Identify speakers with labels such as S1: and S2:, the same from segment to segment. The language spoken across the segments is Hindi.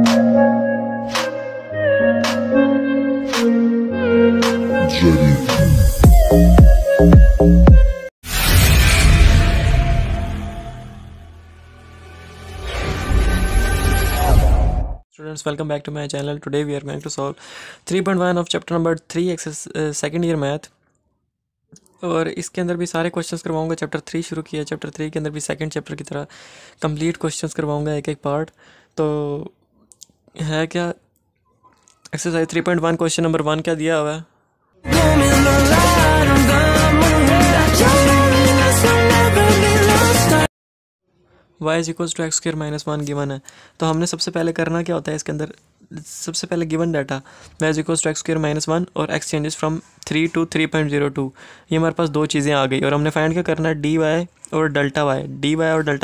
S1: Students, welcome back to my channel. Today we are going to solve 3.1 of chapter number 3 exercise second year math. और इसके अंदर भी सारे क्वेश्चंस करवाऊंगा. चैप्टर 3 शुरू किया है. चैप्टर 3 के अंदर भी सेकंड चैप्टर की तरह कंप्लीट क्वेश्चंस करवाऊंगा, एक एक पार्ट. तो है क्या एक्सरसाइज 3.1 क्वेश्चन नंबर 1 क्या दिया हुआ है. y is equals to x square minus 1 given है. तो हमने सबसे पहले करना क्या होता है इसके अंदर, सबसे पहले given data y is equals to x square minus 1 और x चेंजेस फ्रॉम 3 to 3.02. ये हमारे पास दो चीज़ें आ गई और हमने फाइंड क्या करना है, dy और डेल्टा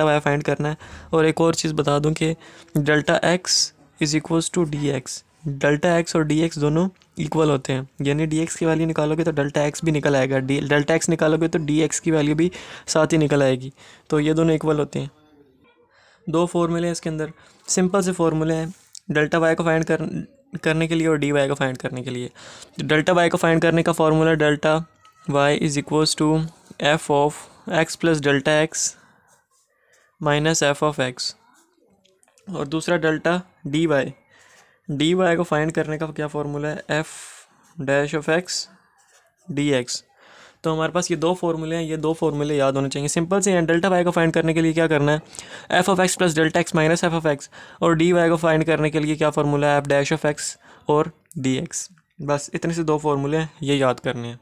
S1: y फाइंड करना है. और एक और चीज़ बता दूं कि delta x is equals to dx. Delta x और dx दोनों इक्वल होते हैं, यानी dx की वैल्यू निकालोगे तो डेल्टा x भी निकल आएगा, डेल्टा x निकालोगे तो dx की वैल्यू भी साथ ही निकल आएगी. तो ये दोनों इक्वल होते हैं. दो फार्मूले हैं इसके अंदर, सिंपल से फार्मूले हैं डेल्टा वाई को फाइंड करने के लिए और डी वाई को फाइंड करने के लिए. डेल्टा वाई को फाइंड करने का formula delta y is equals to f of x plus delta x minus f of x. और दूसरा डेल्टा डी वाई को फाइंड करने का क्या फार्मूला है, f dash of x d x. तो हमारे पास ये दो फार्मूले हैं, ये दो फार्मूले याद होने चाहिए, सिंपल से हैं. डेल्टा वाई को फाइंड करने के लिए क्या करना है, f of x plus delta x minus f of x. और डी वाई को फाइंड करने के लिए क्या फार्मूला है, एफ डैश ऑफ एक्स और डी एक्स. बस इतने से दो फार्मूले हैं, ये याद करने हैं.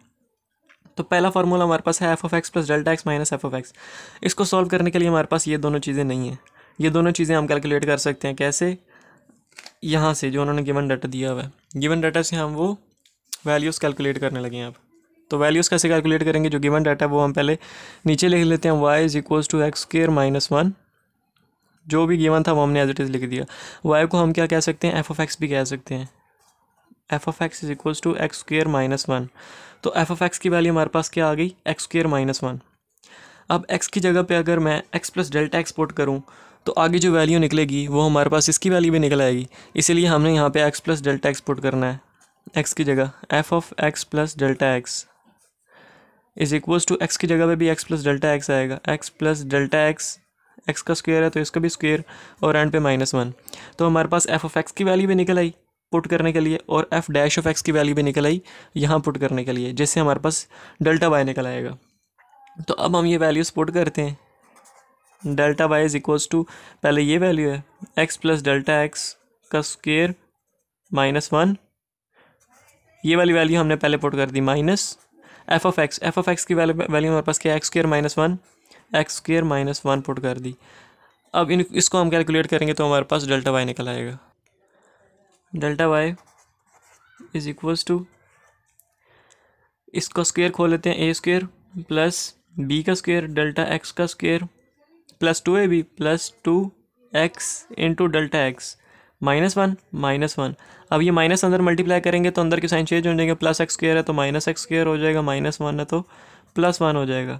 S1: तो पहला फार्मूला हमारे पास है f of x plus delta x minus f of x. इसको सॉल्व करने के लिए हमारे पास ये दोनों चीज़ें नहीं हैं. ये दोनों चीज़ें हम कैलकुलेट कर सकते हैं. कैसे, यहाँ से जो उन्होंने गिवन डाटा दिया हुआ है, गिवन डाटा से हम वो वैल्यूज़ कैलकुलेट करने लगे हैं अब. तो वैल्यूज़ कैसे कैलकुलेट करेंगे, जो गिवन डाटा है वो हम पहले नीचे लिख लेते हैं. y is equals to x square minus 1, जो भी गिवन था वो हमने एज इट इज़ लिख दिया. y को हम क्या कह सकते हैं, एफ ऑफ एक्स भी कह सकते हैं. F of x is equals to x square minus 1. तो एफ ऑफ एक्स की वैल्यू हमारे पास क्या आ गई, एक्स स्क्वायर माइनस 1. अब x की जगह पे अगर मैं x plus delta x put करूँ तो आगे जो वैल्यू निकलेगी वो हमारे पास इसकी वैल्यू भी निकल आएगी. इसीलिए हमने यहाँ पे x plus delta x put करना है. x की जगह f of x plus delta x is equals to x की जगह पे भी एक्स प्लस डेल्टा एक्स आएगा. X plus delta x, x का स्क्वायर है तो इसका भी स्क्वायर और एंड पे माइनस 1. तो हमारे पास एफ ऑफ एक्स की वैल्यू भी निकल आई पुट करने के लिए और एफ डैश ऑफ एक्स की वैल्यू भी निकल आई यहाँ पुट करने के लिए, जिससे हमारे पास डेल्टा वाई निकल आएगा. तो अब हम ये वैल्यूज पुट करते हैं. Delta y is equals to, पहले ये वैल्यू है एक्स प्लस डेल्टा एक्स का स्क्वायर माइनस 1. ये वाली वैल्यू हमने पहले पुट कर दी माइनस एफ ऑफ एक्स की वैल्यू हमारे पास क्या है, एक्स स्क्वायर माइनस 1 पुट कर दी. अब इसको हम कैलकुलेट करेंगे तो हमारे पास डेल्टा वाई निकल आएगा. Delta y is equals to, इसका स्क्वायर खोल लेते हैं, ए स्क्वायर प्लस बी का स्क्वायर डेल्टा एक्स का square plus 2ab plus 2x into delta x minus 1. अब ये माइनस अंदर मल्टीप्लाई करेंगे तो अंदर के साइन चेंज हो जाएंगे. प्लस एक्स स्क्वायर है तो माइनस एक्स स्क्वायर हो जाएगा, माइनस 1 है तो प्लस 1 हो जाएगा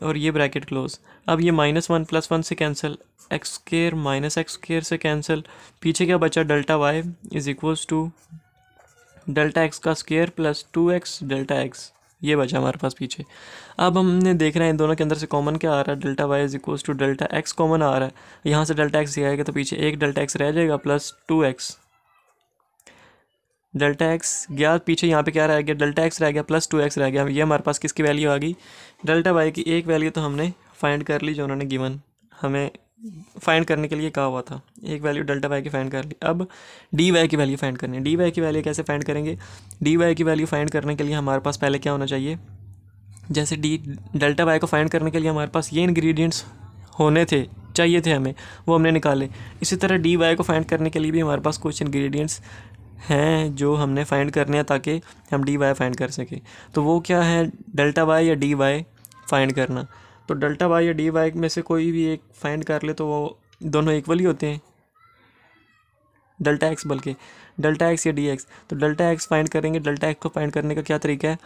S1: और ये ब्रैकेट क्लोज. अब ये माइनस 1 प्लस 1 से cancel, x square minus x square से कैंसिल. पीछे क्या बचा, delta y is equals to delta x का square plus 2x delta x, ये बचा हमारे पास पीछे. अब हमने देखना है इन दोनों के अंदर से कॉमन क्या आ रहा है, delta y is equals to delta x common आ रहा है. यहाँ से डेल्टा एक्स आएगा तो पीछे एक डेल्टा एक्स रह जाएगा प्लस 2x. डेल्टा एक्स गया पीछे, यहाँ पे क्या रह गया, डेल्टा एक्स रह गया प्लस 2x रह गया. ये हमारे पास किसकी वैल्यू आ गई, डेल्टा वाई की. एक वैल्यू तो हमने फाइंड कर ली जो उन्होंने गिवन हमें फाइंड करने के लिए कहा हुआ था. एक वैल्यू डेल्टा वाई की फाइंड कर ली. अब डी वाई की वैल्यू फाइंड करनी है. डी वाई की वैल्यू कैसे फाइंड करेंगे, डी वाई की वैल्यू फाइंड करने के लिए हमारे पास पहले क्या होना चाहिए, जैसे डेल्टा वाई को फाइंड करने के लिए हमारे पास ये इंग्रेडिएंट्स चाहिए थे हमें, वो हमने निकाले. इसी तरह डी वाई को फाइंड करने के लिए भी हमारे पास कुछ इंग्रेडिएंट्स हैं जो हमने फाइंड करने हैं ताकि हम डी वाई फाइंड कर सकें. तो वो क्या है, डेल्टा वाई या डी वाई फाइंड करना. तो डेल्टा वाई या डी वाई में से कोई भी एक फाइंड कर ले तो वो दोनों इक्वल ही होते हैं, डेल्टा एक्स बल्कि डेल्टा एक्स या डी एक्स. तो डेल्टा एक्स फाइंड करेंगे. डेल्टा एक्स को फाइंड करने का क्या तरीका है,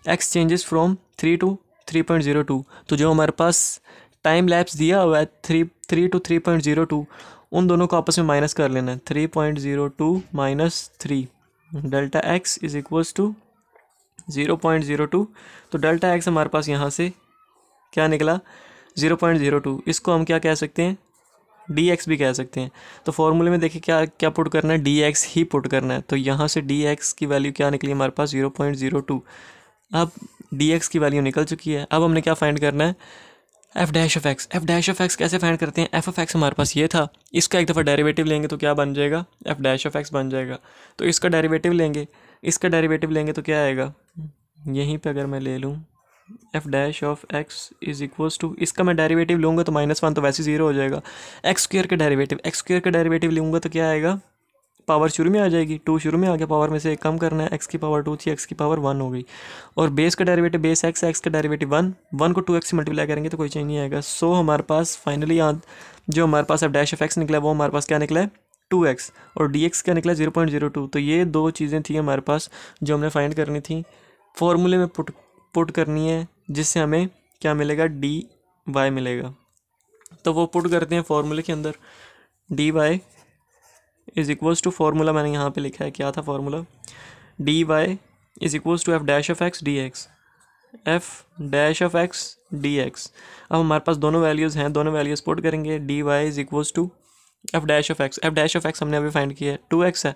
S1: एक्स चेंजेस फ्रॉम 3 to 3.02. तो जो हमारे पास टाइम लैप्स दिया हुआ है 3 to 3.02, उन दोनों को आपस में माइनस कर लेना है। 3.02 minus 3 delta x is equals to 0.02। तो डेल्टा एक्स हमारे पास यहाँ से क्या निकला 0.02। इसको हम क्या कह सकते हैं, डी एक्स भी कह सकते हैं। तो फॉर्मूले में देखिए क्या क्या पुट करना है, डी एक्स ही पुट करना है। तो यहाँ से डी एक्स की वैल्यू क्या निकली हमारे पास 0.02। अब डी एक्स की वैल्यू निकल चुकी है। अब हमने क्या फाइंड करना है, f dash of x. F dash of x कैसे फाइंड करते हैं, एफ ऑफ एक्स हमारे पास ये था, इसका एक दफ़ा डेरिवेटिव लेंगे तो क्या बन जाएगा, एफ डैश ऑफ एक्स बन जाएगा। तो इसका डेरिवेटिव लेंगे, इसका डेरिवेटिव लेंगे तो क्या आएगा, यहीं पे अगर मैं ले लूँ f dash of x is equals to, इसका मैं डेरिवेटिव लूँगा तो -1 तो वैसे ज़ीरो हो जाएगा। एक्स स्क्वायर का डेरिवेटिव, एक्स स्क्वायर का डेरिवेटिव लूँगा तो क्या आएगा, पावर शुरू में आ जाएगी, 2 शुरू में आ गया, पावर में से एक कम करना है, एक्स की पावर 2 थी, एक्स की पावर 1 हो गई। और बेस का डेरिवेटिव बेस एक्स है, एक्स का डेरिवेटिव 1 को 2x से मल्टीप्लाई करेंगे तो कोई चेंज नहीं आएगा। सो हमारे पास फाइनली जो हमारे पास एफ डैश ऑफ एक्स निकला वो हमारे पास क्या निकला है 2x, और dx क्या निकला 0.02। तो ये दो चीज़ें थी हमारे पास जो हमने फाइंड करनी थी, फॉर्मूले में पुट करनी है, जिससे हमें क्या मिलेगा, dy मिलेगा। तो वो पुट करते हैं फॉर्मूले के अंदर, dy is equals to, formula मैंने यहाँ पे लिखा है, क्या था formula, dy is equals to f dash of x d x, f dash of x d x. अब हमारे पास दोनों वैल्यूज़ हैं, दोनों वैल्यूज़ पुट करेंगे, dy is equals to f dash of x. F dash of x हमने अभी फाइंड किया है 2x है,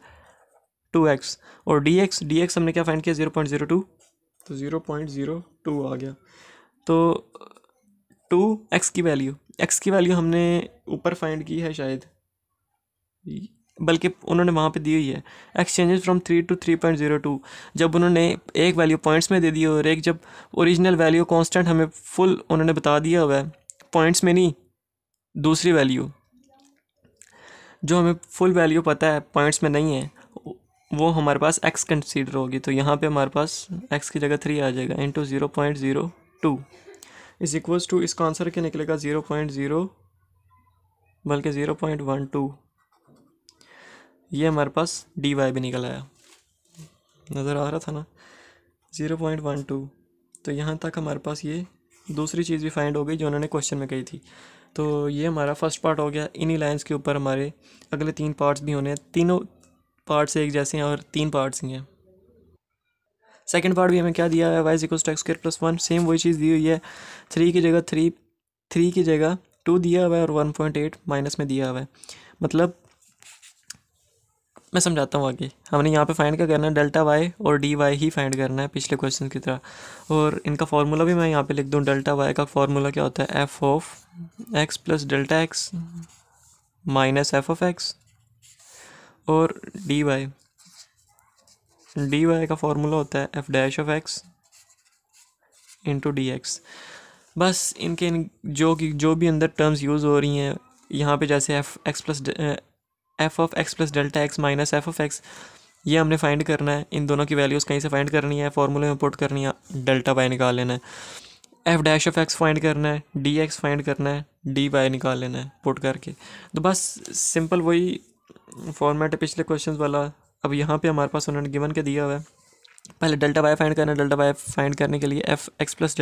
S1: 2x, और dx हमने क्या फाइंड किया 0.02, तो 0.02 आ गया। तो 2x की वैल्यू, x की वैल्यू हमने ऊपर फाइंड की है शायद, बल्कि उन्होंने वहाँ पे दी हुई है, एक्सचेंजेस फ्रॉम 3 to 3.02। जब उन्होंने एक वैल्यू पॉइंट्स में दे दी और एक जब ओरिजिनल वैल्यू कांस्टेंट हमें फुल उन्होंने बता दिया हुआ है, पॉइंट्स में नहीं, दूसरी वैल्यू जो हमें फुल वैल्यू पता है पॉइंट्स में नहीं है, वो हमारे पास x कंसीडर होगी। तो यहाँ पे हमारे पास x की जगह 3 आ जाएगा, इंटू 0.02 इज इक्वल्स टू, इसका आंसर क्या निकलेगा 0.0 बल्कि 0.12। ये हमारे पास dy भी निकल आया, नज़र आ रहा था ना 0.12। तो यहाँ तक हमारे पास ये दूसरी चीज़ भी फाइंड हो गई जो उन्होंने क्वेश्चन में कही थी। तो ये हमारा फर्स्ट पार्ट हो गया। इन्हीं लाइंस के ऊपर हमारे अगले 3 पार्ट्स भी होने हैं, तीनों पार्ट्स एक जैसे हैं और 3 पार्ट्स ही हैं। सेकंड पार्ट भी हमें क्या दिया है, y equal to x square plus 1, same वही चीज़ दी हुई है, 3 की जगह 3 की जगह 2 दिया हुआ है और 1.8 माइनस में दिया हुआ है। मतलब मैं समझाता हूँ आगे, हमने यहाँ पे फाइंड क्या करना है, डेल्टा y और dy ही फाइंड करना है पिछले क्वेश्चन की तरह। और इनका फार्मूला भी मैं यहाँ पे लिख दूँ, डेल्टा y का फार्मूला क्या होता है, f of x plus delta x minus f of x, और dy का फार्मूला होता है f dash of x into d x. बस इनके जो भी अंदर टर्म्स यूज़ हो रही हैं यहाँ पे, जैसे F of x plus delta x minus f of x, ये हमने फाइंड करना है। इन दोनों की वैल्यूज़ कहीं से फाइंड करनी है, फार्मूले में पुट करनी है, डेल्टा वाई निकाल लेना है। F dash of x find करना है, डी एक्स फाइंड करना है, डी वाई निकाल लेना है पुट करके। तो बस सिंपल वही फॉर्मेट है पिछले क्वेश्चन वाला। अब यहाँ पे हमारे पास उन्होंने गिवन के दिया हुआ है, पहले डेल्टा वाई फाइंड करना है। डेल्टा वाई फाइंड करने के लिए F of x plus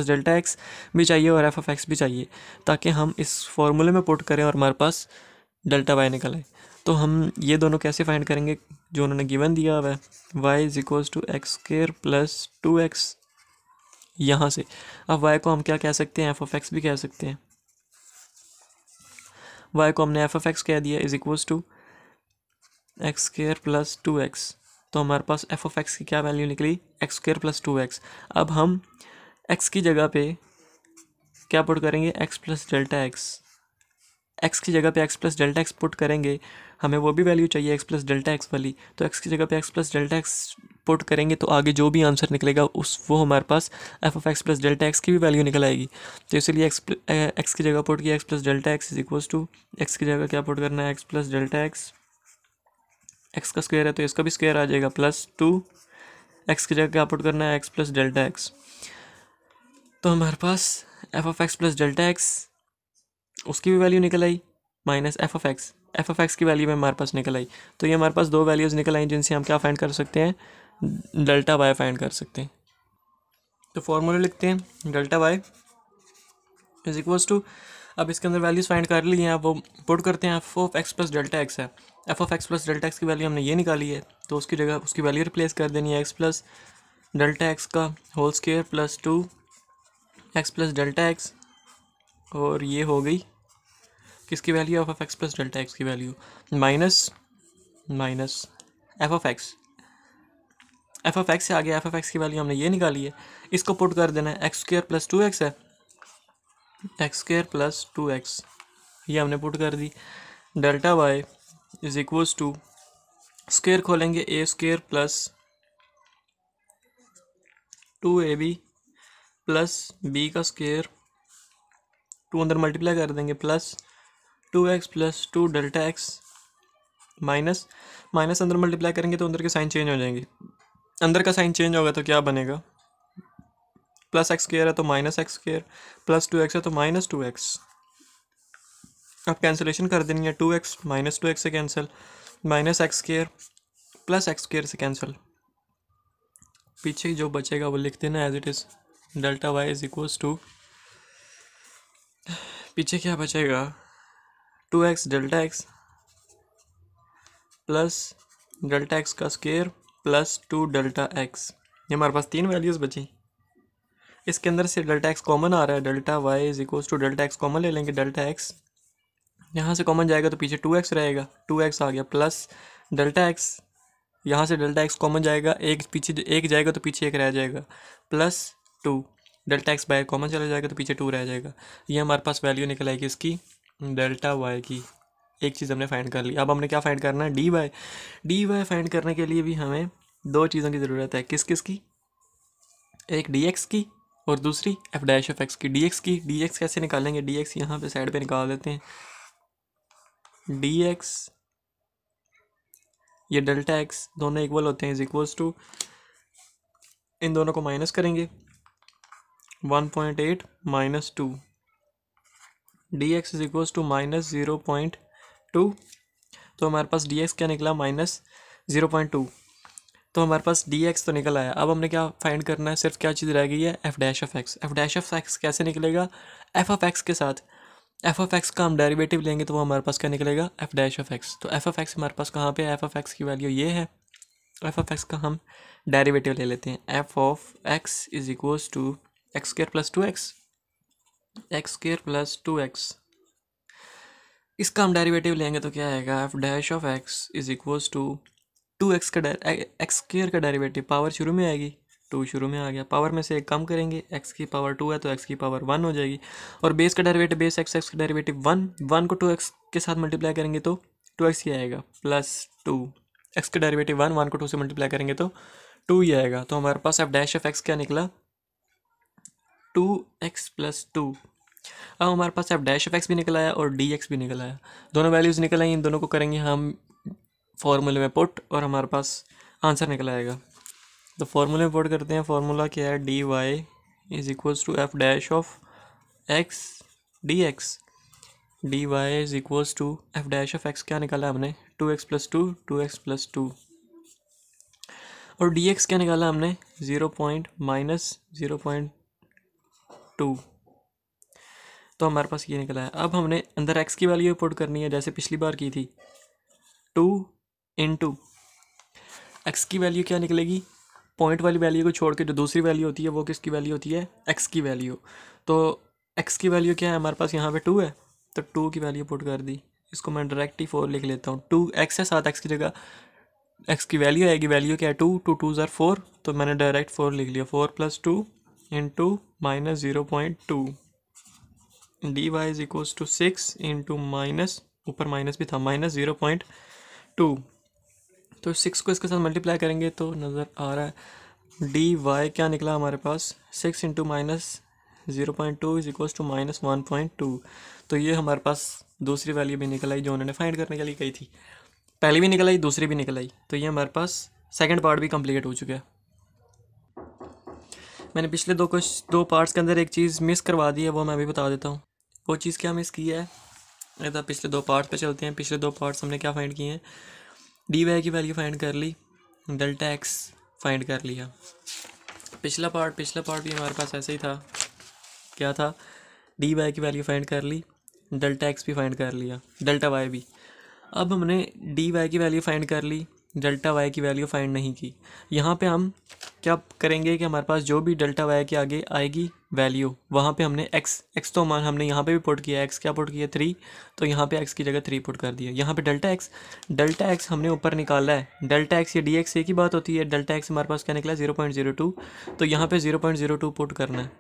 S1: delta x भी चाहिए और एफ ऑफ एक्स भी चाहिए, ताकि हम इस फॉर्मूले में पुट करें और हमारे पास डेल्टा वाई निकल आए। तो हम ये दोनों कैसे फाइंड करेंगे, जो उन्होंने गिवन दिया हुआ है, y is equals to x square plus 2x यहाँ से। अब वाई को हम क्या कह सकते हैं, एफ ऑफ एक्स भी कह सकते हैं। वाई को हमने एफ ऑफ एक्स कह दिया is equals to x square plus 2x। तो हमारे पास एफ ऑफ एक्स की क्या वैल्यू निकली, एक्स स्क्वायर प्लस 2x। अब हम x की जगह पे क्या पुट करेंगे, x plus delta x. x की जगह पे x plus delta x put करेंगे, हमें वो भी वैल्यू चाहिए x प्लस डेल्टा एक्स वाली। तो x की जगह पे x plus delta x put करेंगे तो आगे जो भी आंसर निकलेगा वो हमारे पास f of x plus delta x की भी वैल्यू निकल आएगी। तो इसलिए x की जगह पुट किया x plus delta x is equals to, x की जगह क्या पुट करना है, x plus delta x, x का स्क्वायर है तो इसका भी स्क्वायर आ जाएगा, प्लस 2, एक्स की जगह क्या पुट करना है, एक्स प्लस डेल्टा एक्स। तो हमारे पास f of x plus delta x, उसकी भी वैल्यू निकल आई, माइनस एफ ऑफ एक्स की वैल्यू में हमारे पास निकल आई। तो ये हमारे पास दो वैल्यूज़ निकल आई जिनसे हम क्या फाइंड कर सकते हैं, डेल्टा वाई फाइंड कर सकते हैं। तो फॉर्मूला लिखते हैं, delta y is equals to, अब इसके अंदर वैल्यूज़ फाइंड कर ली हैं, वो पुट करते हैं। F of x plus delta x है, f of x plus delta x की वैल्यू हमने ये निकाली है, तो उसकी जगह उसकी वैल्यू रिप्लेस कर देनी है एक्स प्लस डेल्टा एक्स का whole square plus 2 x plus delta x, और ये हो गई किसकी value, f of x plus delta x की value, minus minus f of x, f of x से आगे एफ ऑफ एक्स की वैल्यू हमने ये निकाली है, इसको पुट कर देना है। एक्स स्क्वायर प्लस 2x है, एक्स स्क्वायर प्लस 2x ये हमने पुट कर दी। Delta y is equals to, square खोलेंगे a square plus 2ab plus b का स्क्वायर, 2 अंदर मल्टीप्लाई कर देंगे, plus 2x plus 2 delta x, minus minus अंदर मल्टीप्लाई करेंगे तो अंदर के साइन चेंज हो जाएंगे, अंदर का साइन चेंज होगा तो क्या बनेगा, प्लस एक्स स्क्वायर है तो minus x square, plus 2x है तो माइनस 2x। अब कैंसिलेशन कर देनी है, 2x माइनस 2x से cancel, minus x square plus x square से कैंसिल, पीछे जो बचेगा वो लिख देना as it is. Delta y is equals to, पीछे क्या बचेगा, 2x delta x plus delta x का स्क्वायर प्लस 2 डेल्टा एक्स, ये हमारे पास 3 वैल्यूज़ बची। इसके अंदर से डेल्टा एक्स कॉमन आ रहा है, delta y is equals to delta x common ले लेंगे, डेल्टा एक्स यहाँ से कॉमन जाएगा तो पीछे 2x रहेगा, 2x आ गया, प्लस डेल्टा एक्स, यहाँ से डेल्टा एक्स कॉमन जाएगा, एक पीछे एक जाएगा तो पीछे एक रह जाएगा, प्लस 2 डेल्टा एक्स बाहर कॉमन चला जाएगा तो पीछे 2 रह जाएगा। ये हमारे पास वैल्यू निकल आएगी इसकी, डेल्टा वाई की। एक चीज़ हमने फाइंड कर ली। अब हमने क्या फाइंड करना है, डी वाई फाइंड करने के लिए भी हमें 2 चीज़ों की ज़रूरत है। किस किस की, एक डी एक्स की और दूसरी एफ डैश ऑफ एक्स की। डी एक्स कैसे निकालेंगे, डी एक्स यहाँ पे साइड पे निकाल देते हैं, डी एक्स ये डेल्टा एक्स दोनों इक्वल होते हैं, इज इक्वल्स टू, इन दोनों को माइनस करेंगे, 1.8 minus 2, d x is equals to minus 0.2, तो हमारे पास डी एक्स क्या निकला, माइनस 0.2, तो हमारे पास डी एक्स तो निकल आया। अब हमने क्या फाइंड करना है, सिर्फ क्या चीज़ रह गई है, f dash of x. F dash of x कैसे निकलेगा, एफ ऑफ एक्स के साथ एफ ऑफ एक्स का हम डेरिवेटिव लेंगे तो वो हमारे पास क्या निकलेगा, एफ डैश ऑफ एक्स। तो एफ ऑफ एक्स हमारे पास कहाँ पे है, एफ ऑफ एक्स की वैल्यू ये है, एफ ऑफ एक्स का हम डेरिवेटिव ले लेते हैं। F of x is equals to x square plus 2x, x square plus 2x, इसका हम डेरिवेटिव लेंगे तो क्या आएगा, f dash of x is equals to 2x का एक्स स्क्वायर का डेरिवेटिव, पावर शुरू में आएगी, 2 शुरू में आ गया, पावर में से एक कम करेंगे, x की पावर 2 है तो x की पावर 1 हो जाएगी, और बेस का डेरिवेटिव बेस एक्स का डेरिवेटिव 1 को 2x के साथ मल्टीप्लाई करेंगे तो 2x ही आएगा, प्लस 2 x का डेरिवेटिव 1 को 2 से मल्टीप्लाई करेंगे तो 2 ही आएगा। तो हमारे पास एफ डैश ऑफ एक्स क्या निकला, 2x प्लस 2। अब हमारे पास एफ डैश ऑफ एक्स भी निकल आया और डी एक्स भी निकल आया, दोनों वैल्यूज़ निकल आई, इन दोनों को करेंगे हम फॉर्मूले में पुट और हमारे पास आंसर निकल आएगा। तो फॉर्मूले में पुट करते हैं, फॉर्मूला क्या है, d y is equals to f dash of x d x, d y is equals to f dash of x क्या निकाला हमने, 2x प्लस 2, 2x प्लस 2, और डी एक्स क्या निकाला हमने, 0.-0.2, तो हमारे पास ये निकला है। अब हमने अंदर x की वैल्यू पुट करनी है जैसे पिछली बार की थी, 2 इंटू एक्स की वैल्यू क्या निकलेगी, पॉइंट वाली वैल्यू को छोड़ के जो दूसरी वैल्यू होती है वो किसकी वैल्यू होती है, एक्स की वैल्यू। तो एक्स की वैल्यू क्या है हमारे पास, यहाँ पे 2 है तो 2 की वैल्यू पुट कर दी, इसको मैं डायरेक्ट ही 4 लिख लेता हूँ, 2x है, साथ x की जगह x की वैल्यू आएगी, वैल्यू क्या है 2, 2 2 ज़ार 4, तो मैंने डायरेक्ट 4 लिख लिया, 4 plus 2 into minus 0.2, d y is equals to 6 into minus, ऊपर माइनस भी था, माइनस 0.2, तो 6 को इसके साथ मल्टीप्लाई करेंगे तो नज़र आ रहा है डी वाई क्या निकला हमारे पास, 6 into minus 0.2 is equals to minus 1.2। तो ये हमारे पास दूसरी वैल्यू भी निकल आई जो उन्होंने फाइंड करने के लिए कही थी, पहली भी निकल आई दूसरी भी निकल आई, तो ये हमारे पास सेकंड पार्ट भी कंप्लीट हो चुका है। मैंने पिछले दो पार्ट्स के अंदर एक चीज़ मिस करवा दी है, वो मैं अभी बता देता हूँ। वो चीज़ क्या मिस की है, तो पिछले 2 पार्ट पे चलते हैं। पिछले 2 पार्ट्स हमने क्या फाइंड किए हैं, डी वाई की वैल्यू फाइंड कर ली, डेल्टा एक्स फाइंड कर लिया। पिछला पार्ट भी हमारे पास ऐसे ही था, क्या था, डी वाई की वैल्यू फाइंड कर ली, डेल्टा एक्स भी फाइंड कर लिया, डेल्टा वाई भी। अब हमने डी वाई की वैल्यू फाइंड कर ली, डेल्टा वाई की वैल्यू फाइंड नहीं की। यहाँ पे हम क्या करेंगे कि हमारे पास जो भी डेल्टा वाई के आगे आएगी वैल्यू, वहाँ पे हमने एक्स तो मान हमने यहाँ पे भी पुट किया, एक्स क्या पुट किया 3, तो यहाँ पे एक्स की जगह 3 पुट कर दिया। यहाँ पे डेल्टा एक्स हमने ऊपर निकाला है, डेल्टा एक्स या डी एक्स एक ही बात होती है। डेल्टा एक्स हमारे पास क्या निकला 0.02, तो यहाँ पे 0.02 पुट करना है।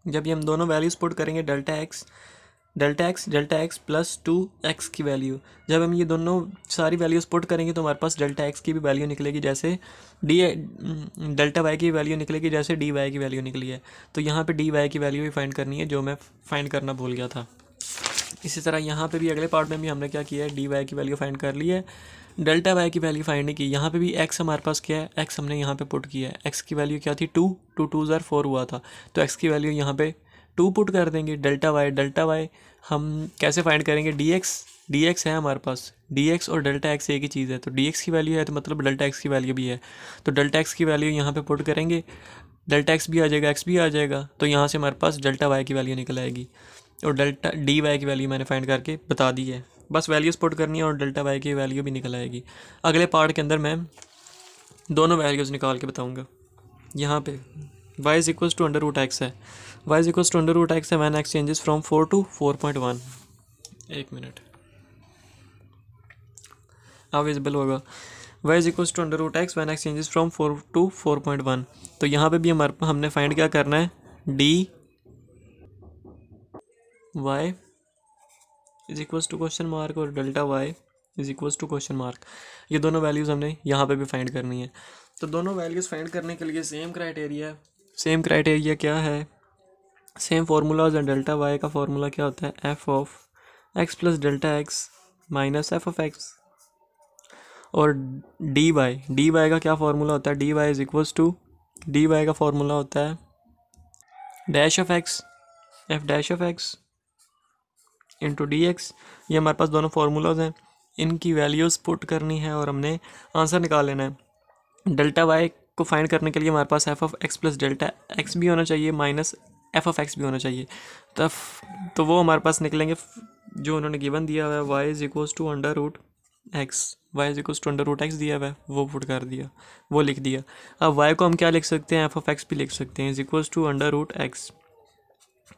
S1: जब ये हम दोनों वैल्यूज़ पुट करेंगे डेल्टा एक्स प्लस 2x की वैल्यू, जब हम ये दोनों सारी वैल्यूज़ पुट करेंगे तो हमारे पास डेल्टा एक्स की भी वैल्यू निकलेगी जैसे डेल्टा वाई की वैल्यू निकलेगी जैसे डी वाई की वैल्यू निकली है। तो यहाँ पे डी वाई की वैल्यू भी फाइंड करनी है, जो मैं फाइंड करना भूल गया था। इसी तरह यहाँ पे भी अगले पार्ट में भी हमने क्या किया है, डी वाई की वैल्यू फाइंड कर ली है, डेल्टा वाई की वैल्यू फाइंड नहीं की। यहाँ पे भी एक्स हमारे पास क्या है, एक्स हमने यहाँ पे पुट किया है। एक्स की वैल्यू क्या थी 2, 2 ज़ार 4 हुआ था, तो एक्स की वैल्यू यहाँ पे 2 पुट कर देंगे। डेल्टा वाई हम कैसे फाइंड करेंगे, डी एक्स है हमारे पास, डी एक्स और डेल्टा एक्स एक ही चीज़ है, तो डी एक्स की वैल्यू है तो मतलब डेल्टा एक्स की वैल्यू भी है, तो डेल्टा एक्स की वैल्यू यहाँ पे पुट करेंगे, डेल्टा एक्स भी आ जाएगा, एक्स भी आ जाएगा, तो यहाँ से हमारे पास डेल्टा वाई की वैल्यू निकल आएगी। और डेल्टा डी वाई की वैल्यू मैंने फाइंड करके बता दी है, बस वैल्यूज़ पुट करनी है और डेल्टा वाई की वैल्यू भी निकल आएगी। अगले पार्ट के अंदर मैं दोनों वैल्यूज़ निकाल के बताऊँगा। यहाँ पे y is equals to under root x है, y is equals to under root x है when x changes from 4 to 4.1। एक मिनट अब विजिबल होगा, y is equals to under root x when x changes from 4 to 4.1। तो यहाँ पे भी हमने फाइंड क्या करना है, d y is equals to question mark और delta y is equals to question mark. ये दोनों वैल्यूज़ हमने यहाँ पे भी फाइंड करनी है। तो दोनों वैल्यूज़ फाइंड करने के लिए सेम क्राइटेरिया क्या है, सेम फार्मूलाज है। डेल्टा वाई का फार्मूला क्या होता है, f of x plus delta x minus f of x. और डी वाई का क्या फार्मूला होता है, d y is equals to, d y का फार्मूला होता है dash of x, f dash of x into d x. ये हमारे पास दोनों फार्मूलाज हैं, इनकी वैल्यूज़ पुट करनी है और हमने आंसर निकाल लेना है। डेल्टा वाई को फाइंड करने के लिए हमारे पास f of x plus delta x भी होना चाहिए माइनस एफ ऑफ एक्स भी होना चाहिए, तब तो वो हमारे पास निकलेंगे जो उन्होंने गिवन दिया हुआ है, y is equals to under root x, y is equals to under root x दिया हुआ है, वो पुट कर दिया, वो लिख दिया। अब वाई को हम क्या लिख सकते हैं, एफ ऑफ एक्स भी लिख सकते हैं, is equals to under root x.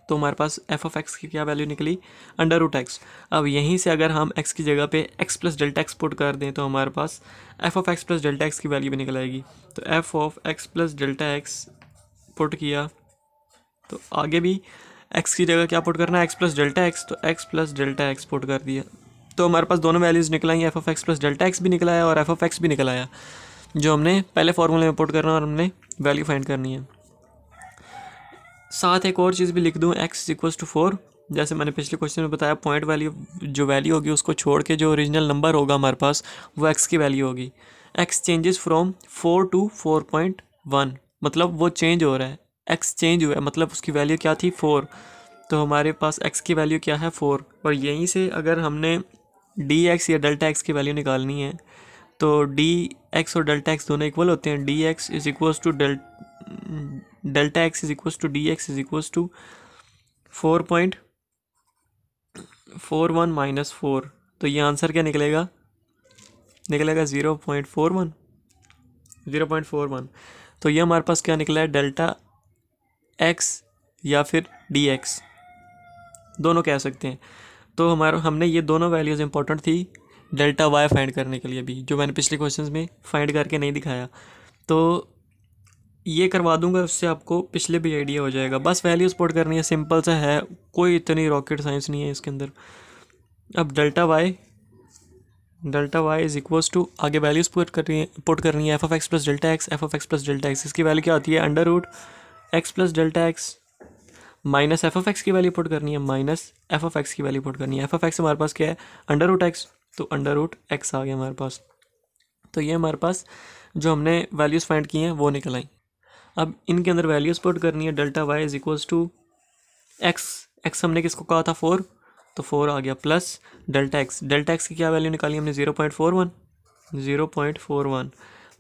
S1: तो हमारे पास एफ ऑफ एक्स की क्या वैल्यू निकली, अंडर रूट एक्स। अब यहीं से अगर हम एक्स की जगह पे x plus delta x put कर दें तो हमारे पास f of x plus delta x की वैल्यू भी निकल आएगी। तो f of x plus delta x put किया तो आगे भी एक्स की जगह क्या पुट करना है, एक्स प्लस डेल्टा एक्स, तो x plus delta x put कर दिया। तो हमारे पास दोनों वैल्यूज़ निकल आई, f of x plus delta x भी निकला है और एफ ऑफ एक्स भी निकल आया, जो हमने पहले फार्मूले में पुट करना है और हमने वैल्यू फाइंड करनी है। साथ एक और चीज़ भी लिख दूँ, एक्स इक्वल्स टू 4, जैसे मैंने पिछले क्वेश्चन में बताया, पॉइंट वैल्यू जो वैल्यू होगी उसको छोड़ के जो ओरिजिनल नंबर होगा हमारे पास वो एक्स की वैल्यू होगी। एक्स चेंजेस फ्रॉम 4 to 4.1, मतलब वो चेंज हो रहा है, एक्स चेंज हुआ है, मतलब उसकी वैल्यू क्या थी 4, तो हमारे पास एक्स की वैल्यू क्या है 4। और यहीं से अगर हमने डी एक्स या डेल्टा एक्स की वैल्यू निकालनी है तो डी एक्स और डेल्टा एक्स दोनों इक्वल होते हैं, d x is equals to delta x is equals to d x is equals to 4.41 minus 4, तो ये आंसर क्या निकलेगा 0.41। तो ये हमारे पास क्या निकला है, डेल्टा एक्स या फिर डी एक्स दोनों कह सकते हैं। तो हमने ये दोनों वैल्यूज़ इंपॉर्टेंट थी डेल्टा वाई फाइंड करने के लिए भी, जो मैंने पिछले क्वेश्चंस में फाइंड करके नहीं दिखाया, तो ये करवा दूंगा, उससे आपको पिछले भी आइडिया हो जाएगा। बस वैल्यूज़ पुट करनी है, सिंपल सा है, कोई इतनी रॉकेट साइंस नहीं है इसके अंदर। अब delta y is equals to, आगे वैल्यूज़ पुट करनी है f of x plus delta x, f of x plus delta x, इसकी वैल्यू क्या होती है under root x plus delta x minus f of x की वैल्यू पुट करनी है, माइनस एफ ऑफ एक्स की वैल्यू पुट करनी है। एफ ऑफ एक्स हमारे पास क्या है, अंडर रूट एक्स, तो अंडर रूट एक्स आ गया हमारे पास। तो ये हमारे पास जो हमने वैल्यूज़ फाइंड की हैं वो निकल आई। अब इनके अंदर वैल्यूज़ पुट करनी है, delta y is equals to x हमने किसको कहा था 4, तो 4 आ गया, प्लस डेल्टा एक्स की क्या वैल्यू निकाली हमने 0.41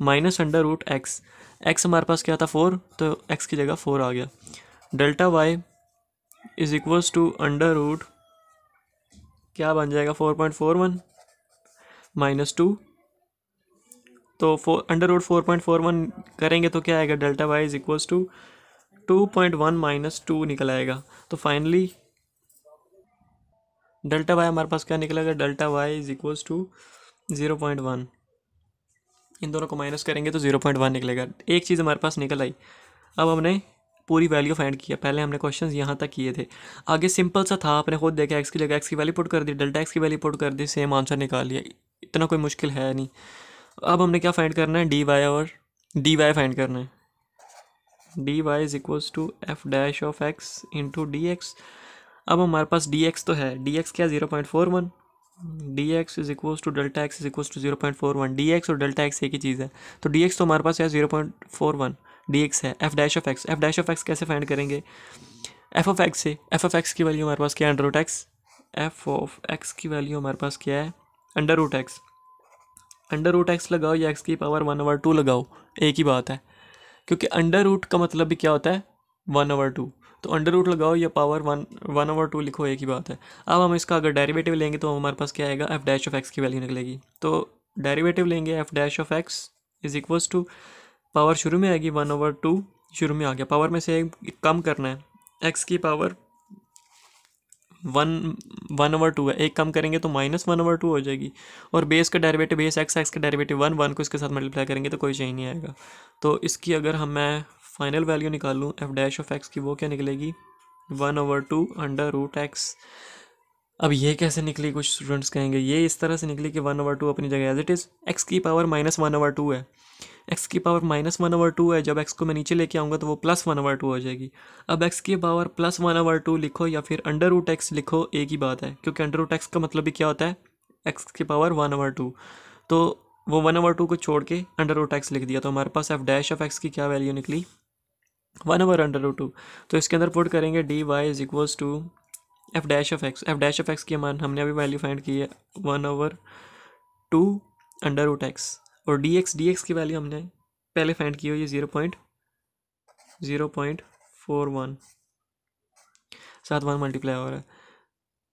S1: माइनस अंडर रूट एक्स हमारे पास क्या था 4, तो एक्स की जगह 4 आ गया। Delta y is equals to under root क्या बन जाएगा 4.41 -2। तो अंडर रूट 4.41 करेंगे तो क्या आएगा, delta y is equals to 2.1 - 2 निकल आएगा। तो फाइनली डेल्टा वाई हमारे पास क्या निकलेगा, delta y is equals to 0.1। इन दोनों को माइनस करेंगे तो 0.1 निकलेगा। एक चीज़ हमारे पास निकल आई। अब हमने पूरी वैल्यू फाइंड किया। पहले हमने क्वेश्चंस यहाँ तक किए थे, आगे सिंपल सा था, आपने खुद देखा एक्स की जगह एक्स की वैल्यू पुट कर दी, डेल्टा एक्स की वैल्यू पुट कर दी, सेम आंसर निकाल लिया। इतना कोई मुश्किल है नहीं। अब हमने क्या फाइंड करना है, डी वाई और डी वाई फाइंड करना है। D y is equals to f dash of x into d x. अब हमारे पास डी एक्स तो है, डी एक्स क्या 0.41, d x is equals to delta x is equals to 0.41। D x और डेल्टा एक्स एक ही चीज़ है, तो डी एक्स तो हमारे पास है 0.41, डी एक्स है। F dash of x, f dash of x कैसे फाइंड करेंगे, एफ ऑफ एक्स से। एफ ऑफ एक्स की वैल्यू हमारे पास क्या है, under root x. F of x की वैल्यू हमारे पास क्या है, under root x. Under root x लगाओ या एक्स की पावर 1/2 लगाओ, एक ही बात है, क्योंकि अंडर रूट का मतलब भी क्या होता है 1/2। तो अंडर रूट लगाओ या पावर 1/2 लिखो, एक ही बात है। अब हम इसका अगर डेरिवेटिव लेंगे तो हमारे पास क्या आएगा, एफ डैश ऑफ एक्स की वैल्यू निकलेगी। तो डेरिवेटिव लेंगे f dash of x is equals to, power शुरू में आएगी 1/2, शुरू में आ गया, पावर में से एक कम करना है, एक्स की पावर 1/2 है, एक कम करेंगे तो -1/2 हो जाएगी। और बेस का डेरिवेटिव, बेस एक्स, एक्स का डेरिवेटिव 1 को इसके साथ मल्टीप्लाई करेंगे तो कोई चेंज नहीं आएगा। तो इसकी अगर मैं फाइनल वैल्यू निकालूँ एफ डैश ऑफ एक्स की, वो क्या निकलेगी 1/2 अंडर रूट एक्स। अब ये कैसे निकली, कुछ स्टूडेंट्स कहेंगे ये इस तरह से निकली कि 1/2 अपनी जगह एज इट इज़, एक्स की पावर -1/2 है, एक्स की पावर -1/2 है, जब एक्स को मैं नीचे लेके आऊँगा तो वो +1/2 हो जाएगी। अब एक्स की पावर +1/2 लिखो या फिर अंडर रूट एक्स लिखो, एक ही बात है, क्योंकि अंडर रूट एक्स का मतलब भी क्या होता है, एक्स की पावर 1/2। तो वो 1/2 को छोड़ के अंडर रूट एक्स लिख दिया, तो हमारे पास एफ डैश ऑफ एक्स की क्या वैल्यू निकली 1/√2। तो इसके अंदर पुट करेंगे d y is equals to f dash of x. F dash of x की मान हमने अभी वैल्यू फाइंड की है 1/2 अंडर रूट एक्स, और डी एक्स की वैल्यू हमने पहले फाइंड की हुई है 0.41, साथ 1 मल्टीप्लाई हो रहा है।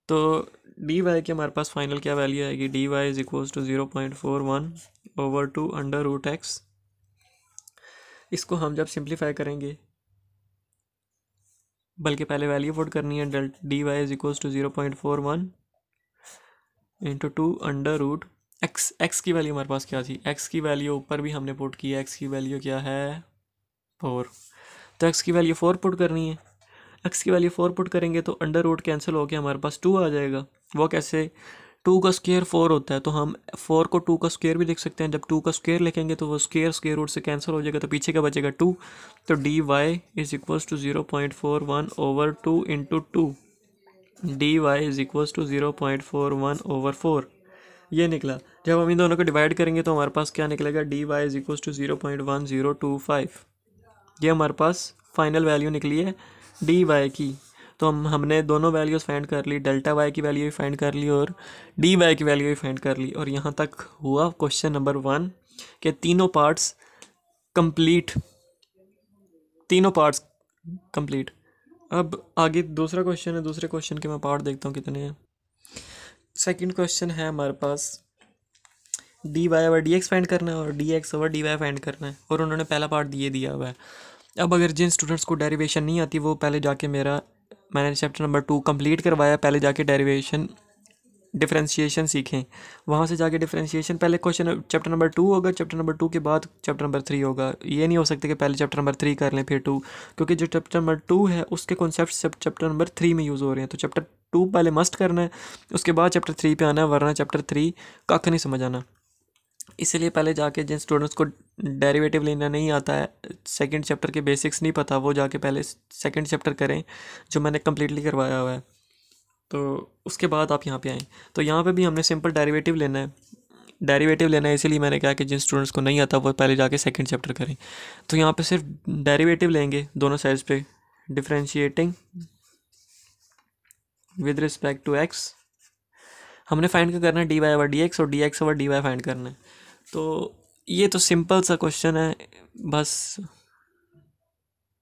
S1: तो डी वाई की हमारे पास फाइनल क्या वैल्यू आएगी, d y is equals to 0.41/2 under root x. इसको हम जब सिंप्लीफाई करेंगे, बल्कि पहले वैल्यू पुट करनी है, del d y is equals to 0.41 into 2 under root x. X की वैल्यू हमारे पास क्या थी, एक्स की वैल्यू ऊपर भी हमने पुट की है, एक्स की वैल्यू क्या है 4। तो एक्स की वैल्यू 4 पुट करनी है, एक्स की वैल्यू 4 पुट करेंगे तो अंडर रूट कैंसिल होकर हमारे पास 2 आ जाएगा। वो कैसे, 2 का स्क्वायर 4 होता है, तो हम 4 को 2 का स्क्वायर भी लिख सकते हैं। जब 2 का स्क्वायर लिखेंगे तो वो स्क्वायर रूट से कैंसिल हो जाएगा, तो पीछे का बचेगा 2। तो d y is equals to 0.41/2 into 2, d y is equals to 0.41/4, ये निकला। जब हम इन दोनों को डिवाइड करेंगे तो हमारे पास क्या निकलेगा, d y is equals to 0.1025। ये हमारे पास फाइनल वैल्यू निकली है डी वाई की। तो हमने दोनों वैल्यूज़ फाइंड कर ली, डेल्टा वाई की वैल्यू भी फाइंड कर ली और डी वाई की वैल्यू भी फाइंड कर ली। और यहाँ तक हुआ क्वेश्चन नंबर 1 के तीनों पार्ट्स कंप्लीट, तीनों पार्ट्स कंप्लीट। अब आगे दूसरा क्वेश्चन है, दूसरे क्वेश्चन के मैं पार्ट देखता हूँ कितने हैं। सेकंड क्वेश्चन है हमारे पास, d y over d x find करना है और d x over d y find करना है, और उन्होंने पहला पार्ट दिया हुआ है। अब अगर जिन स्टूडेंट्स को डेरिवेशन नहीं आती वो पहले जाके मैंने चैप्टर नंबर 2 कंप्लीट करवाया, पहले जाके डेरिवेशन डिफरेंशिएशन सीखें, वहाँ से जाके डिफरेंशिएशन, पहले क्वेश्चन चैप्टर नंबर 2 होगा, चैप्टर नंबर 2 के बाद चैप्टर नंबर 3 होगा। ये नहीं हो सकता कि पहले चैप्टर नंबर 3 कर लें फिर 2, क्योंकि जो चैप्टर नंबर 2 है उसके कॉन्सेप्ट सब चैप्टर नंबर 3 में यूज़ हो रहे हैं। तो चैप्टर 2 पहले मस्ट करना है, उसके बाद चैप्टर 3 पे आना है, वरना चैप्टर 3 कख नहीं समझ आना। इसलिए पहले जाके जिन स्टूडेंट्स को डेरिवेटिव लेना नहीं आता है, सेकंड चैप्टर के बेसिक्स नहीं पता, वो जाके पहले सेकंड चैप्टर करें जो मैंने कम्प्लीटली करवाया हुआ है, तो उसके बाद आप यहाँ पे आएँ। तो यहाँ पे भी हमने सिंपल डेरिवेटिव लेना है, इसीलिए मैंने कहा कि जिन स्टूडेंट्स को नहीं आता वो पहले जाके सेकंड चैप्टर करें। तो यहाँ पे सिर्फ डेरिवेटिव लेंगे दोनों साइड्स पे, differentiating with respect to x. हमने फाइंड करना है d y over d x और d x over d y find करना है। तो ये तो सिंपल सा क्वेश्चन है, बस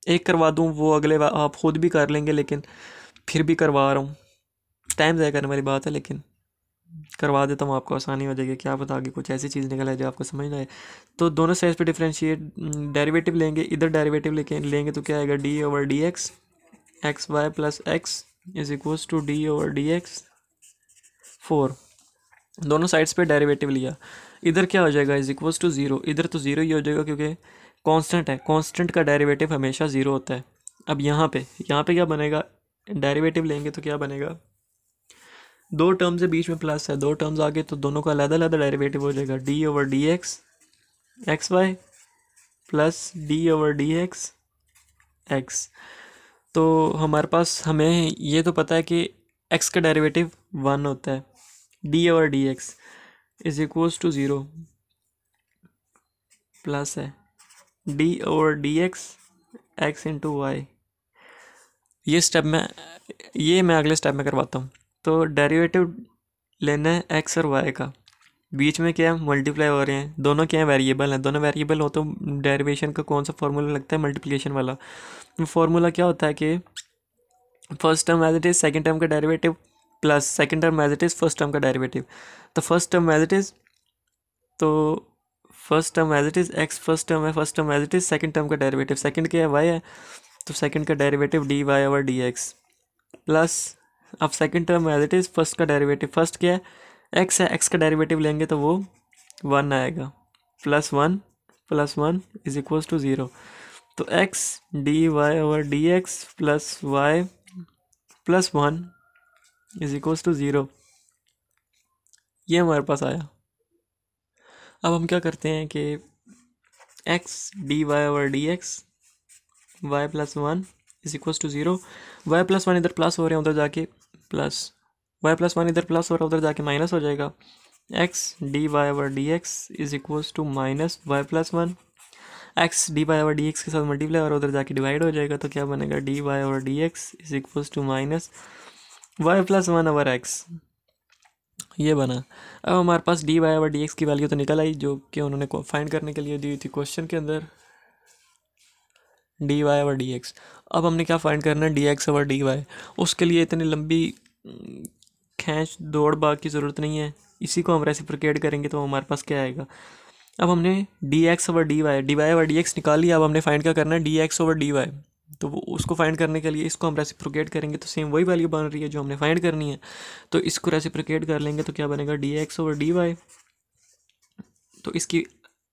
S1: एक करवा दूँ, वो अगले आप खुद भी कर लेंगे, लेकिन फिर भी करवा रहा हूँ, टाइम ज़ाया करने वाली बात है, लेकिन करवा देता हूँ, आपको आसानी हो जाएगी। क्या पता आगे कुछ ऐसी चीज़ निकल आए जो आपको समझ ना आए। तो दोनों साइड पे डिफरेंशिएट डेरिवेटिव लेंगे, इधर डेरिवेटिव लेंगे तो क्या आएगा, d over d x y plus x is equals to d over d x 4। दोनों साइड्स पे डेरिवेटिव लिया, इधर क्या हो जाएगा, इज इक्वल्स टू ज़ीरो। इधर तो ज़ीरो ही हो जाएगा क्योंकि कांस्टेंट है, कांस्टेंट का डेरिवेटिव हमेशा ज़ीरो होता है। अब यहाँ पे क्या बनेगा, डेरिवेटिव लेंगे तो क्या बनेगा, दो टर्म्स है बीच में प्लस है, दो टर्म्स आगे तो दोनों का अलग अलग डेरिवेटिव हो जाएगा, d over d x y plus d over d x. तो हमारे पास, हमें ये तो पता है कि एक्स का डेरिवेटिव 1 होता है, d over d x is equals to 0 plus है d over d x into y. ये मैं अगले स्टेप में करवाता हूँ। तो डेरिवेटिव लेना है एक्स और वाई का, बीच में क्या है, मल्टीप्लाई हो रहे हैं, दोनों क्या है, वेरिएबल हैं। दोनों वेरिएबल हो तो डेरिवेशन का कौन सा फॉर्मूला लगता है, मल्टीप्लिकेशन वाला। फॉर्मूला क्या होता है कि first term as it is second term का derivative plus second term as it is first term का डेरिवेटिव। तो first term as it is, तो first term as it is x first term है, first term as it is second term का डेरिवेटिव, सेकेंड क्या है, वाई है, तो सेकेंड का derivative d y over d x plus, अब second term as it is first का डेरिवेटिव, फर्स्ट क्या है, एक्स है, एक्स का डेरिवेटिव लेंगे तो वो 1 आएगा, plus one is equals to 0। तो x d y over d x plus y plus 1 is equals to 0, ये हमारे पास आया। अब हम क्या करते हैं कि x d y over d x y plus 1 is equals to 0, y plus 1 इधर प्लस हो रहे हैं, उधर जाके प्लस, वाई प्लस 1 इधर प्लस हो रहा है, उधर जाके माइनस हो जाएगा। X d y over d x is equals to minus y plus 1, x d y over d x के साथ मल्टीप्लाई और उधर जाके डिवाइड हो जाएगा, तो क्या बनेगा, d y over d x is equals to minus y plus 1 over x, ये बना। अब हमारे पास d y over d x की वैल्यू तो निकल आई, जो कि उन्होंने फाइंड करने के लिए दी थी क्वेश्चन के अंदर, d y over d x. अब हमने क्या फाइंड करना है, d x over d y. उसके लिए इतनी लंबी खींच दौड़ भाग की ज़रूरत नहीं है, इसी को हम रेसिप्रोकेट करेंगे तो हमारे पास क्या आएगा। अब हमने d x over d y over d x निकाल लिया, अब हमने फाइंड क्या करना है, d x over d y. तो वो उसको फाइंड करने के लिए इसको हम रेसिप्रोकेट करेंगे तो सेम वही वैल्यू बन रही है जो हमने फाइंड करनी है, तो इसको रेसिप्रोकेट कर लेंगे तो क्या बनेगा, d x over d y. तो इसकी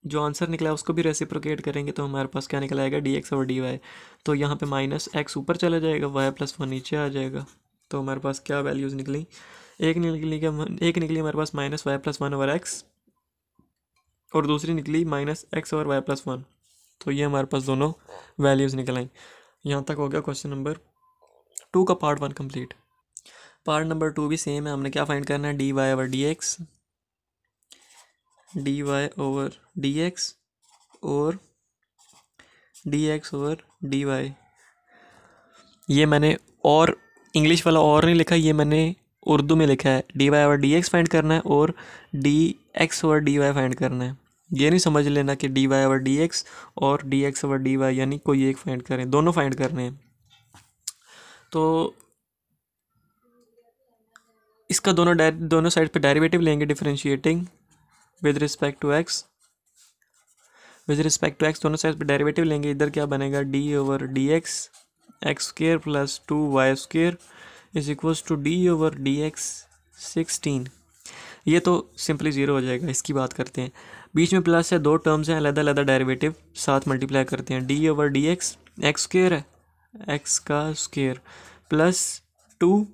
S1: जो आंसर निकला है उसको भी रेसिप्रोकेट करेंगे तो हमारे पास क्या निकल आएगा, d x over d y. तो यहाँ पे माइनस एक्स ऊपर चला जाएगा, वाई प्लस 1 नीचे आ जाएगा। तो हमारे पास क्या वैल्यूज़ निकली, एक निकली हमारे पास minus y plus 1 over x, और दूसरी निकली minus x over y plus 1। तो ये हमारे पास दोनों वैल्यूज़ निकल आई। यहाँ तक हो गया क्वेश्चन नंबर 2 का पार्ट 1 कंप्लीट। पार्ट नंबर 2 भी सेम है, हमने क्या फाइंड करना है, d y over d x, d y over d x और d x over d y. ये मैंने और इंग्लिश वाला और नहीं लिखा, ये मैंने उर्दू में लिखा है, d y over d x find करना है और d x over d y find करना है। ये नहीं समझ लेना कि d y over d x और d x over d y यानी कोई एक फाइंड करें, दोनों फाइंड करने हैं। तो इसका दोनों साइड पे डेरिवेटिव लेंगे, differentiating with respect to x, दोनों साइड पे डेरिवेटिव लेंगे। इधर क्या बनेगा, d over d x square plus 2y square is equals to d over d x 16। ये तो सिंपली 0 हो जाएगा, इसकी बात करते हैं। बीच में प्लस है, दो टर्म्स हैं, अलग अलग डेरिवेटिव साथ मल्टीप्लाई करते हैं, d over d x square है, एक्स का square plus 2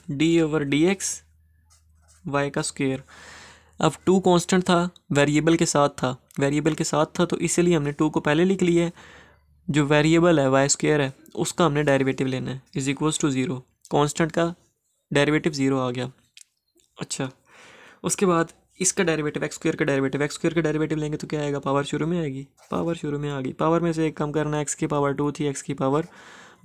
S1: d over d x y का स्क्र। अब 2 कांस्टेंट था, वेरिएबल के साथ था, तो इसीलिए हमने 2 को पहले लिख लिया है। जो वेरिएबल है वाई स्क्र है उसका हमने डेरिवेटिव लेना है, इज इक्वल्स टू 0, कांस्टेंट का डेरिवेटिव 0 आ गया। अच्छा, उसके बाद इसका डेरिवेटिव एक्स स्क्र का डेरिवेटिव लेंगे तो क्या आएगा, पावर शुरू में आएगी, आ गई, पावर में से एक कम करना है, एक्स की पावर 2 थी, एक्स की पावर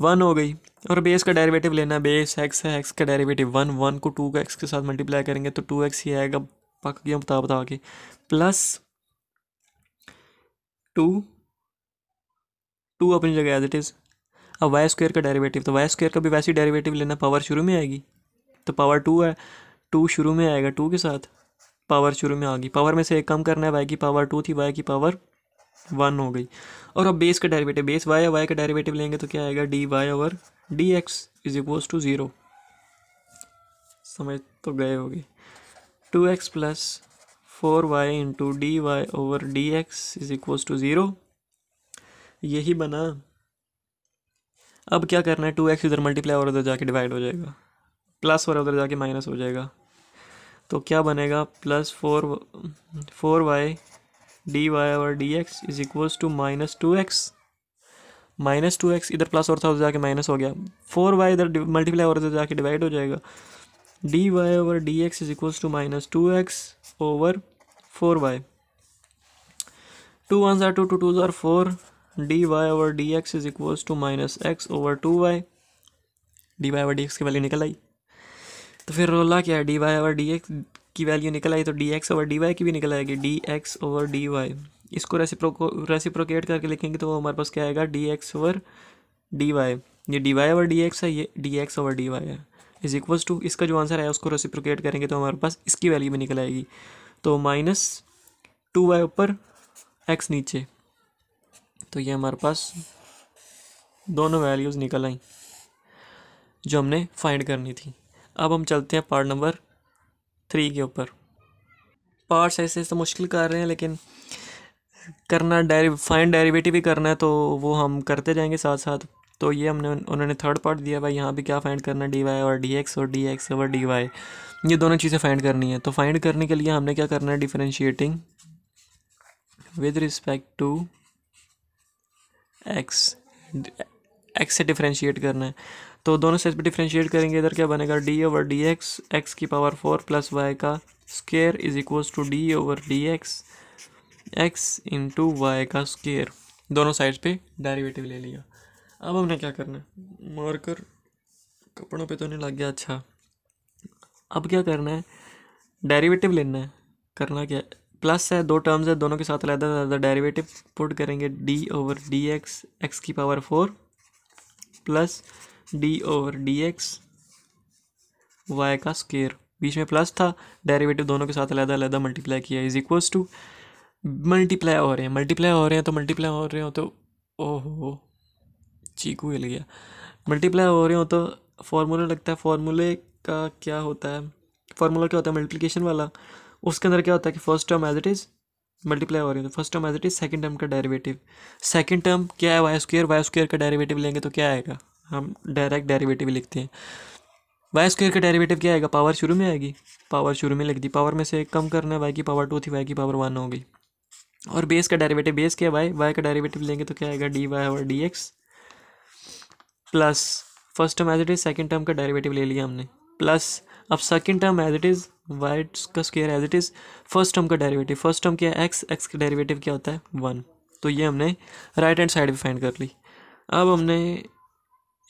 S1: 1 हो गई। और बेस का डेरिवेटिव लेना है, बेस एक्स है, एक्स का डेरिवेटिव 1 को 2 का एक्स के साथ मल्टीप्लाई करेंगे तो 2x ही आएगा, पक गया बता के, प्लस 2 अपनी जगह एज इट इज़। अब वाई स्क्वायर का डेरिवेटिव, तो वाई स्क्वायर का भी वैसे ही डेरिवेटिव लेना, पावर शुरू में आएगी तो पावर 2 है, 2 शुरू में आएगा, 2 के साथ पावर शुरू में आ गई, पावर में से एक कम करना है, वाई की पावर 2 थी, वाई की पावर 1 हो गई। और अब बेस का डेरिवेटिव, बेस वाई है, वाई का डेरिवेटिव लेंगे तो क्या आएगा, d y over d x is equals to 0। समझ तो गए होगे। 2x plus 4y into d y over d x is equals to 0, यही बना। अब क्या करना है, 2x इधर मल्टीप्लाई और उधर जाके डिवाइड हो जाएगा, प्लस और उधर जाके माइनस हो जाएगा, तो क्या बनेगा, plus 4y d y over d x is equals to minus two x, इधर प्लस और था उधर जाके माइनस हो गया, 4y इधर मल्टीप्लाई और उधर जाके डिवाइड हो जाएगा, d y over d x is equals to -2x over 4y, 2 1s are 2, 2 2s are 4, d y over d x is equals to -x over 2y, d y over d x की वैल्यू निकल आई। तो फिर रोला क्या है, d y over d x की वैल्यू निकल आई तो d x over d y की भी निकल आएगी, d x over d y. इसको रेसिप्रोकेट करके लिखेंगे तो हमारे पास क्या आएगा, d x over d y, ये d y over d x है, ये d x over d y है, इज इक्वल्स टू, इसका जो आंसर है उसको रेसिप्रोकेट करेंगे तो हमारे पास इसकी वैल्यू भी निकल आएगी, तो -2y ऊपर x नीचे, तो ये हमारे पास दोनों वैल्यूज़ निकल आई जो हमने फाइंड करनी थी। अब हम चलते हैं पार्ट नंबर 3 के ऊपर। पार्ट्स ऐसे ऐसे मुश्किल कर रहे हैं लेकिन करना, फाइंड डेरिवेटिव भी करना है तो वो हम करते जाएंगे साथ साथ। तो ये उन्होंने थर्ड पार्ट दिया भाई, यहाँ भी क्या फाइंड करना है, डी वाई और डी एक्स, और d x over d y, ये दोनों चीज़ें फाइंड करनी है। तो फाइंड करने के लिए हमने क्या करना है, differentiating with respect to x, x से डिफरेंशिएट करना है, तो दोनों साइड पे डिफरेंशिएट करेंगे। इधर क्या बनेगा, d over d x, x की पावर 4 प्लस वाई का square is equals to d over d x, x into y का स्क्वायर, दोनों साइड्स पे डेरिवेटिव ले लिया। अब हमने क्या करना है, मार्कर कपड़ों पे तो नहीं लग गया, अच्छा। अब क्या करना है, डेरिवेटिव लेना है। करना क्या है, प्लस है, दो टर्म्स है, दोनों के साथ अलग डेरिवेटिव पुट करेंगे, d over d x, x की power 4 plus d over d x, y का स्क्वायर, बीच में प्लस था, डेरिवेटिव दोनों के साथ अलग मल्टीप्लाई किया, इज इक्वल्स टू, मल्टीप्लाई हो रहे हैं तो ओहो चीकू हिल गया, मल्टीप्लाई हो रहे हो तो फॉर्मूला लगता है, फार्मूला क्या होता है मल्टीप्लिकेशन वाला, उसके अंदर क्या होता है कि first term as it is multiply हो रही है तो first term as it is, second term का डेरिवेटिव, सेकंड टर्म क्या है, वाई स्क्वायर का डेरिवेटिव लेंगे तो क्या आएगा, हम डायरेक्ट डेरिवेटिव लिखते हैं, वाई स्क्वायर का डेरिवेटिव क्या आएगा, पावर शुरू में आएगी, पावर शुरू में लिख दी, पावर में से कम करना है, वाई की पावर 2 थी, वाई की पावर 1 हो गई, और बेस का डेरिवेटिव, बेस क्या है वाई का डेरिवेटिव लेंगे तो क्या आएगा, डी वाई और d x, plus first term as it is, second term का डेरिवेटिव ले लिया हमने, प्लस अब second term as it is, y का square as it is, first term का डेरिवेटिव, फर्स्ट टर्म क्या है एक्स, एक्स का डेरिवेटिव क्या होता है 1, तो ये हमने राइट हैंड साइड भी फाइंड कर ली। अब हमने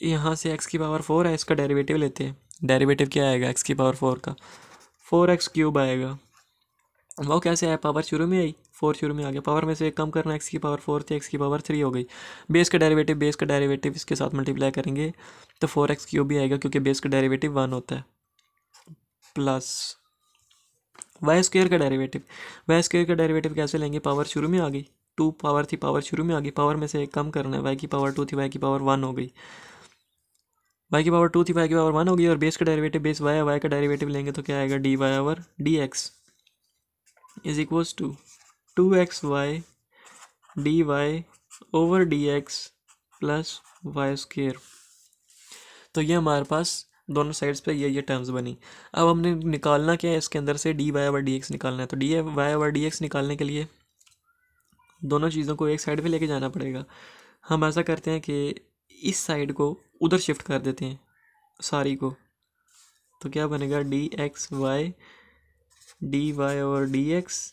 S1: यहाँ से एक्स की पावर 4 है, इसका डेरिवेटिव लेते हैं, डेरिवेटिव क्या आएगा एक्स की पावर 4 का, 4x क्यूब आएगा, वो कैसे आया, पावर शुरू में आई, 4 शुरू में आ गया, पावर में से एक कम करना, एक्स की पावर 4 थी, एक्स की पावर 3 हो गई, बेस का डेरिवेटिव इसके साथ मल्टीप्लाई करेंगे तो 4x क्यूब भी आएगा क्योंकि बेस का डेरिवेटिव 1 होता है, प्लस वाई स्क्वायर का डेरिवेटिव कैसे लेंगे, पावर शुरू में आ गई, 2 पावर थी, पावर शुरू में आ गई, पावर में से एक कम करना है, वाई की पावर 2 थी, वाई की पावर 1 हो गई, वाई की पावर 2 थी, वाई की पावर 1 हो गई, और बेस का डेरिवेटिव बेस वाई का डेरिवेटिव लेंगे तो क्या आएगा, d y over d x is equals to 2xy d y over d x plus y square. तो ये हमारे पास दोनों साइड्स पे ये टर्म्स बनी। अब हमने निकालना क्या है, इसके अंदर से d y over d x निकालना है, तो d y over d x निकालने के लिए दोनों चीज़ों को एक साइड पे लेके जाना पड़ेगा। हम ऐसा करते हैं कि इस साइड को उधर शिफ्ट कर देते हैं सारी को, तो क्या बनेगा, d x y d y over d x,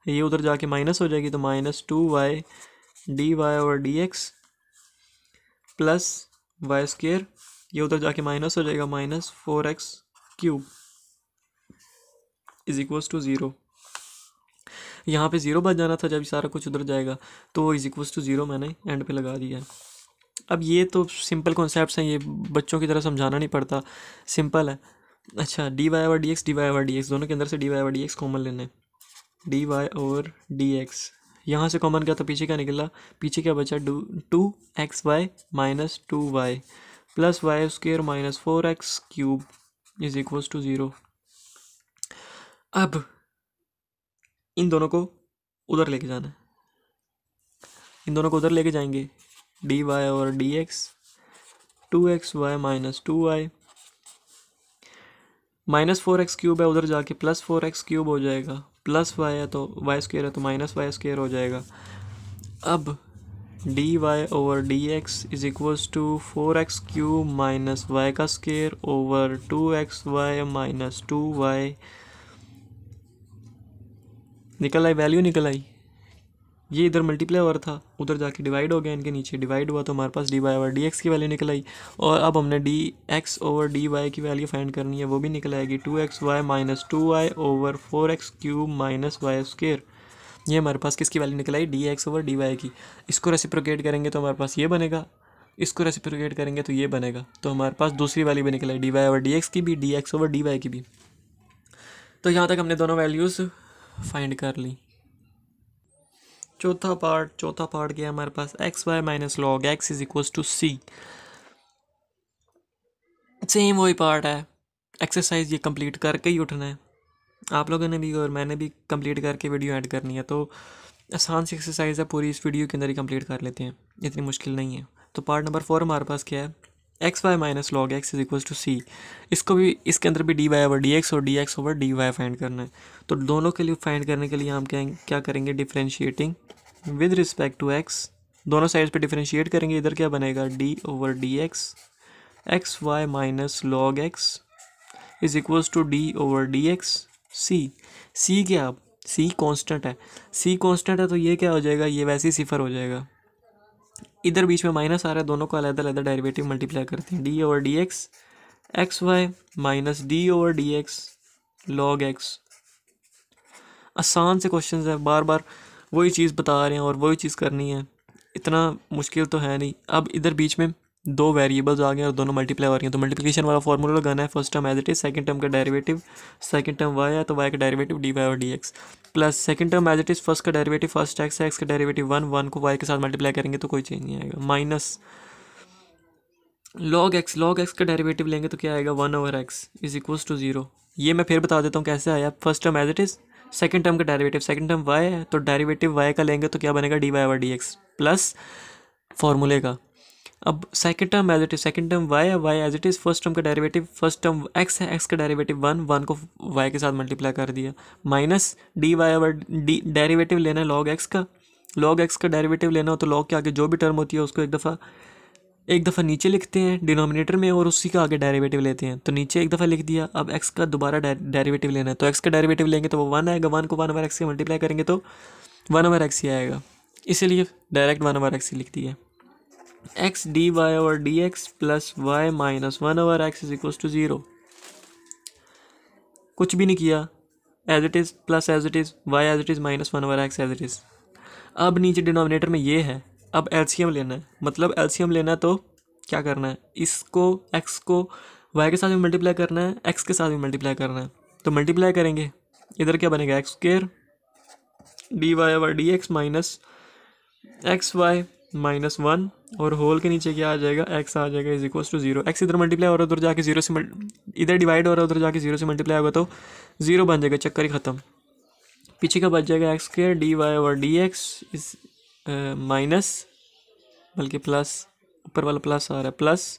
S1: ये उधर जाके माइनस हो जाएगी तो -2y d y over d x plus y square, ये उधर जाके माइनस हो जाएगा, -4x cube is equals to 0। यहाँ पे 0 बच जाना था जब सारा कुछ उधर जाएगा, तो इज इक्वल्स टू 0 मैंने एंड पे लगा दिया है। अब ये तो सिंपल कॉन्सेप्ट्स हैं, ये बच्चों की तरह समझाना नहीं पड़ता, सिंपल है। अच्छा, d y over d x, d y over d x, दोनों के अंदर से d y over d x common लेना है। D y over d x, यहाँ से कॉमन क्या तो पीछे क्या निकला, पीछे क्या बचा, 2xy minus 2y plus y square minus 4x cube is equals to 0। अब इन दोनों को उधर लेके जाना है, इन दोनों को उधर लेके जाएंगे, d y over d x, 2xy minus 2y minus 4x cube है, उधर जाके प्लस 4x क्यूब हो जाएगा, प्लस y है तो y स्क्वेयर है तो माइनस वाई स्क्वेयर हो जाएगा। अब d y over d x is equals to 4x cube minus y का square over 2xy minus 2y, निकल आई, वैल्यू निकल आई। ये इधर मल्टीप्लाई हो रहा था, उधर जाके डिवाइड हो गया, इनके नीचे डिवाइड हुआ तो हमारे पास d y over d x की वैल्यू निकल आई। और अब हमने d x over d y की वैल्यू फाइंड करनी है, वो भी निकल आएगी 2xy minus 2y over 4x cube minus y square. ये हमारे पास किसकी वैल्यू निकल आई, d x over d y की। इसको रेसिप्रोकेट करेंगे तो हमारे पास ये बनेगा, इसको रेसिप्रोकेट करेंगे तो ये बनेगा, तो हमारे पास दूसरी वैल्यू भी निकल आई, d y over d x की भी, d x over d y की भी। तो यहाँ तक हमने दोनों वैल्यूज़ फाइंड कर ली। चौथा पार्ट क्या है हमारे पास, x y minus log x is equals to c. Same वही पार्ट है, एक्सरसाइज ये कंप्लीट करके ही उठना है, आप लोगों ने भी और मैंने भी कंप्लीट करके वीडियो ऐड करनी है। तो आसान सी एक्सरसाइज है, पूरी इस वीडियो के अंदर ही कंप्लीट कर लेते हैं, इतनी मुश्किल नहीं है। तो पार्ट नंबर 4 हमारे पास क्या है, x y minus log x is equals to c. इसको भी, इसके अंदर भी d y over d x और d x over d y find करना है। तो दोनों के लिए फाइंड करने के लिए हम क्या करेंगे, differentiating with respect to x, दोनों साइड्स पे डिफरेंशिएट करेंगे। इधर क्या बनेगा, d over d x, x y minus log x is equals to d over d x c क्या, अब सी कांस्टेंट है, सी कांस्टेंट है तो ये क्या हो जाएगा, ये वैसे ही सिफर हो जाएगा। इधर बीच में माइनस आ रहा है, दोनों को अलग अलग डेरिवेटिव मल्टीप्लाई करते हैं, d over d x x y minus d over d x log x. आसान से क्वेश्चन है, बार बार वही चीज़ बता रहे हैं और वही चीज़ करनी है, इतना मुश्किल तो है नहीं। अब इधर बीच में दो वेरिएबल्स आ गए और दोनों मल्टीप्लाई हो रही हैं, तो मल्टीप्लिकेशन वाला फॉर्मूला लगाना है, first term as it is, second term का डेरिवेटिव, सेकंड टर्म वाई है तो वाई का डेरिवेटिव डी वाई और d x, plus second term as it is, first का डेरिवेटिव फर्स्ट एक्स है, एक्स का डेरिवेटिव 1 को वाई के साथ मल्टीप्लाई करेंगे तो कोई चेंज नहीं आएगा, माइनस लॉग एक्स का डेरिवेटिव लेंगे तो क्या आएगा, 1 over x is equals to 0। ये मैं फिर बता देता हूँ कैसे आया, first term as it is, second term का डेरिवेटिव, सेकंड टर्म वाई है तो डेरिवेटिव वाई का लेंगे तो क्या बनेगा, d y over d x plus फॉर्मूले का। अब second term as it is, second term y है, y as it is, first term का डेरिवेटिव, फर्स्ट टर्म एक्स है, एक्स का डेरिवेटिव 1 को वाई के साथ मल्टीप्लाई कर दिया, minus d y over d, derivative लेना है लॉग एक्स का, लॉग एक्स का डेरिवेटिव लेना हो तो लॉग के आगे जो भी टर्म होती है उसको एक दफ़ा नीचे लिखते हैं डिनोमिनेटर में और उसी का आगे डेरिवेटिव लेते हैं, तो नीचे एक दफ़ा लिख दिया। अब x का दोबारा डेरिवेटिव लेना है तो x का डेरिवेटिव लेंगे तो वो 1 आएगा, 1 को 1 ओवर x से मल्टीप्लाई करेंगे तो 1 ओवर x ही आएगा, इसीलिए डायरेक्ट 1 ओवर x ही लिख दिया। x d y over d x plus y minus 1 over x is equals to 0। कुछ भी नहीं किया, as it is plus as it is, y as it is minus 1 over x as it is. अब नीचे डिनोमिनेटर में ये है, अब एलसीएम लेना है, मतलब एलसीएम लेना है तो क्या करना है, इसको x को y के साथ भी मल्टीप्लाई करना है, x के साथ भी मल्टीप्लाई करना है, तो मल्टीप्लाई करेंगे, इधर क्या बनेगा, x square d y over d x minus x y minus 1 और होल के नीचे क्या आ जाएगा, x आ जाएगा इज इक्वल्स टू 0। x इधर मल्टीप्लाई हो रहा है, उधर जाके 0 से इधर डिवाइड हो रहा है, उधर जाके 0 से मल्टीप्लाई होगा तो 0 बन जाएगा, चक्कर ही ख़त्म। पीछे का बच जाएगा x square d y over d x इस माइनस, बल्कि प्लस, ऊपर वाला प्लस आ रहा है, plus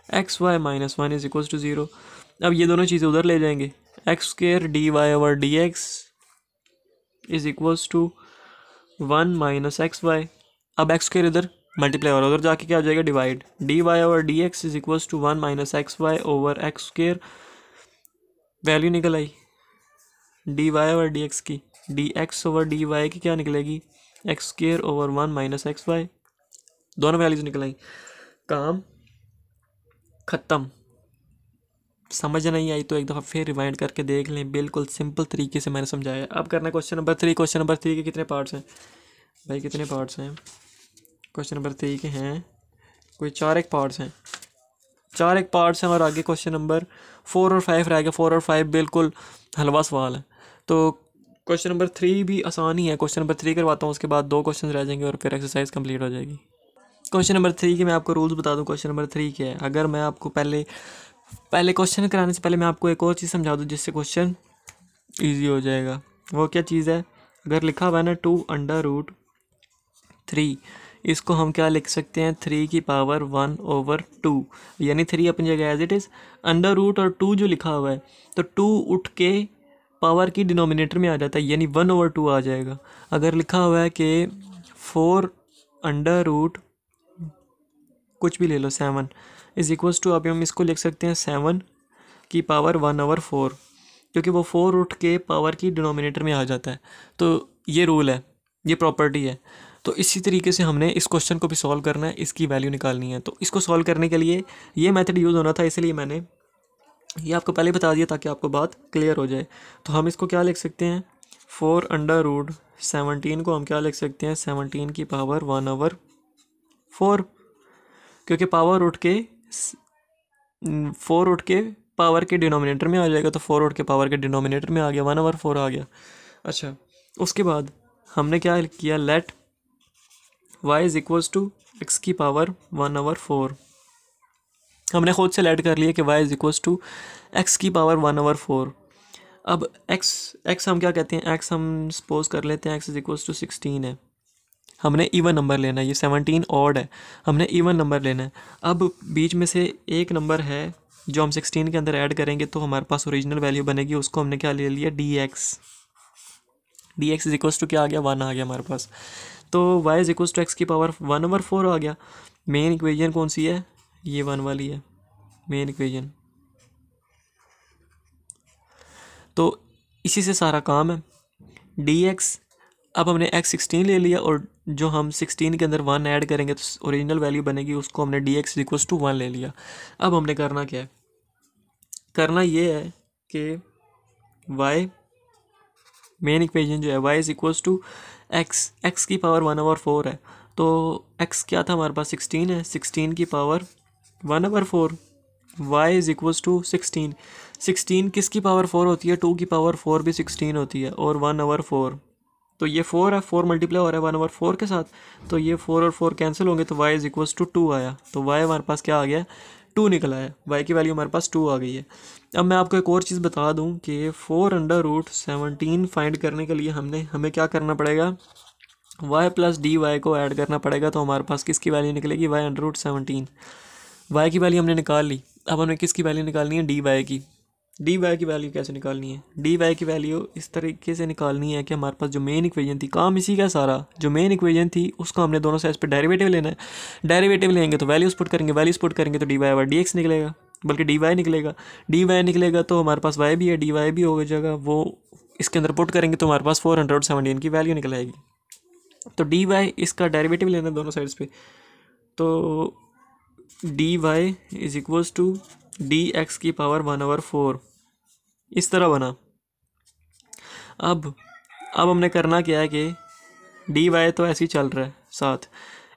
S1: x y minus 1 is equals to 0। अब ये दोनों चीज़ें उधर ले जाएंगे, x square d y over d x is equals to 1 minus x y. अब एक्स स्क्वेयर इधर मल्टीप्लाई हो रहा है, उधर जाके क्या आ जाएगा, divide, d y over d x is equals to 1 minus x y over x square, value निकल आई d y over d x की, d x over d y की क्या निकलेगी, x square over 1 minus x y, दोनों वैल्यूज निकल आई, काम ख़त्म। समझ नहीं आई तो एक दफ़ा फिर रिवाइंड करके देख लें, बिल्कुल सिंपल तरीके से मैंने समझाया। अब करना है क्वेश्चन नंबर 3। क्वेश्चन नंबर 3 के कितने पार्ट्स हैं भाई, कितने पार्ट्स हैं, क्वेश्चन नंबर 3 के हैं कोई 4 एक पार्ट्स हैं, 4 एक पार्ट्स हैं और आगे क्वेश्चन नंबर 4 और 5 रह गया। 4 और 5 बिल्कुल हलवा सवाल है। तो क्वेश्चन नंबर 3 भी आसान ही है। क्वेश्चन नंबर 3 करवाता हूँ, उसके बाद 2 क्वेश्चन रह जाएंगे और फिर एक्सरसाइज कंप्लीट हो जाएगी। क्वेश्चन नंबर 3 के मैं आपको रूल्स बता दूँ। क्वेश्चन नंबर 3 क्या है, अगर मैं आपको पहले क्वेश्चन कराने से पहले मैं आपको एक और चीज़ समझा दूँ जिससे क्वेश्चन ईजी हो जाएगा। वो क्या चीज़ है, अगर लिखा हुआ है ना 2√3, इसको हम क्या लिख सकते हैं, 3 की पावर 1/2, यानी 3 अपनी जगह as it is, under root और 2 जो लिखा हुआ है तो 2 उठ के पावर की डिनोमिनेटर में आ जाता है, यानी 1/2 आ जाएगा। अगर लिखा हुआ है कि 4 अंडर रूट कुछ भी ले लो 7 इज इक्वल्स टू, अभी हम इसको लिख सकते हैं 7 की पावर 1/4, क्योंकि वो 4 उठ के पावर की डिनोमिनेटर में आ जाता है। तो ये रूल है, ये प्रॉपर्टी है। तो इसी तरीके से हमने इस क्वेश्चन को भी सॉल्व करना है, इसकी वैल्यू निकालनी है। तो इसको सॉल्व करने के लिए ये मेथड यूज़ होना था, इसलिए मैंने ये आपको पहले बता दिया ताकि आपको बात क्लियर हो जाए। तो हम इसको क्या लिख सकते हैं, 4√17 को हम क्या लिख सकते हैं, 17 की पावर 1/4, क्योंकि पावर उठ के 4 उठ के पावर के डिनोमिनेटर में आ जाएगा। तो 4 उठ के पावर के डिनोमिनेटर में आ गया, 1/4 आ गया। अच्छा, उसके बाद हमने क्या किया, let y is equals to x की पावर 1/4। हमने खुद से लेट कर लिया कि y is equals to x की पावर 1/4। अब x हम क्या कहते हैं, x हम सपोज कर लेते हैं x इज इक्वल्स टू 16 है। हमने इवन नंबर लेना है, ये 17 ऑड है, हमने इवन नंबर लेना है। अब बीच में से एक नंबर है जो हम 16 के अंदर ऐड करेंगे तो हमारे पास ओरिजिनल वैल्यू बनेगी, उसको हमने क्या ले लिया, dx इज इक्वल्स टू क्या आ गया, 1 आ गया हमारे पास। तो y is equals to x की पावर 1/4 आ गया। मेन इक्वेशन कौन सी है, ये 1 वाली है मेन इक्वेशन। तो इसी से सारा काम है, dx। अब हमने x 16 ले लिया और जो हम 16 के अंदर 1 ऐड करेंगे तो ओरिजिनल वैल्यू बनेगी, उसको हमने dx इक्वल्स टू 1 ले लिया। अब हमने करना क्या है, करना ये है कि y मेन इक्वेशन जो है y is equals to x की पावर 1/4 है। तो x क्या था हमारे पास, 16 है, 16 की power 1/4, y is equals to 16 किसकी पावर 4 होती है, 2 की पावर 4 भी 16 होती है, और 1/4। तो ये 4 है, 4 मल्टीप्लाई हो रहा है 1/4 के साथ, तो ये 4 और 4 कैंसिल होंगे तो y इज इक्वल्स टू 2 आया। तो y हमारे पास क्या आ गया, 2 निकला है, y की वैल्यू हमारे पास 2 आ गई है। अब मैं आपको एक और चीज़ बता दूं कि 4√17 फाइंड करने के लिए हमें क्या करना पड़ेगा, y प्लस dy को ऐड करना पड़ेगा। तो हमारे पास किसकी वैल्यू निकलेगी, y√17। y की वैल्यू हमने निकाल ली। अब हमें किसकी वैल्यू निकालनी है, dy की। dy की वैल्यू कैसे निकालनी है, dy की वैल्यू इस तरीके से निकालनी है कि हमारे पास जो मेन इक्वेशन थी, काम इसी का सारा, जो मेन इक्वेशन थी उसको हमने दोनों साइड पे डेरिवेटिव लेना है। डेरिवेटिव लेंगे तो वैल्यूज पुट करेंगे, वैल्यूज पुट करेंगे तो dy और dx निकलेगा, बल्कि dy निकलेगा तो हमारे पास y भी है, dy भी हो जाएगा, वो इसके अंदर पुट करेंगे तो हमारे पास 417 की वैल्यू निकल आएगी। तो dy इसका डेरिवेटिव लेना है दोनों साइड्स पे, तो dy is equals to dx की पावर 1/4 इस तरह बना। अब हमने करना क्या है कि dy तो ऐसे ही चल रहा है साथ,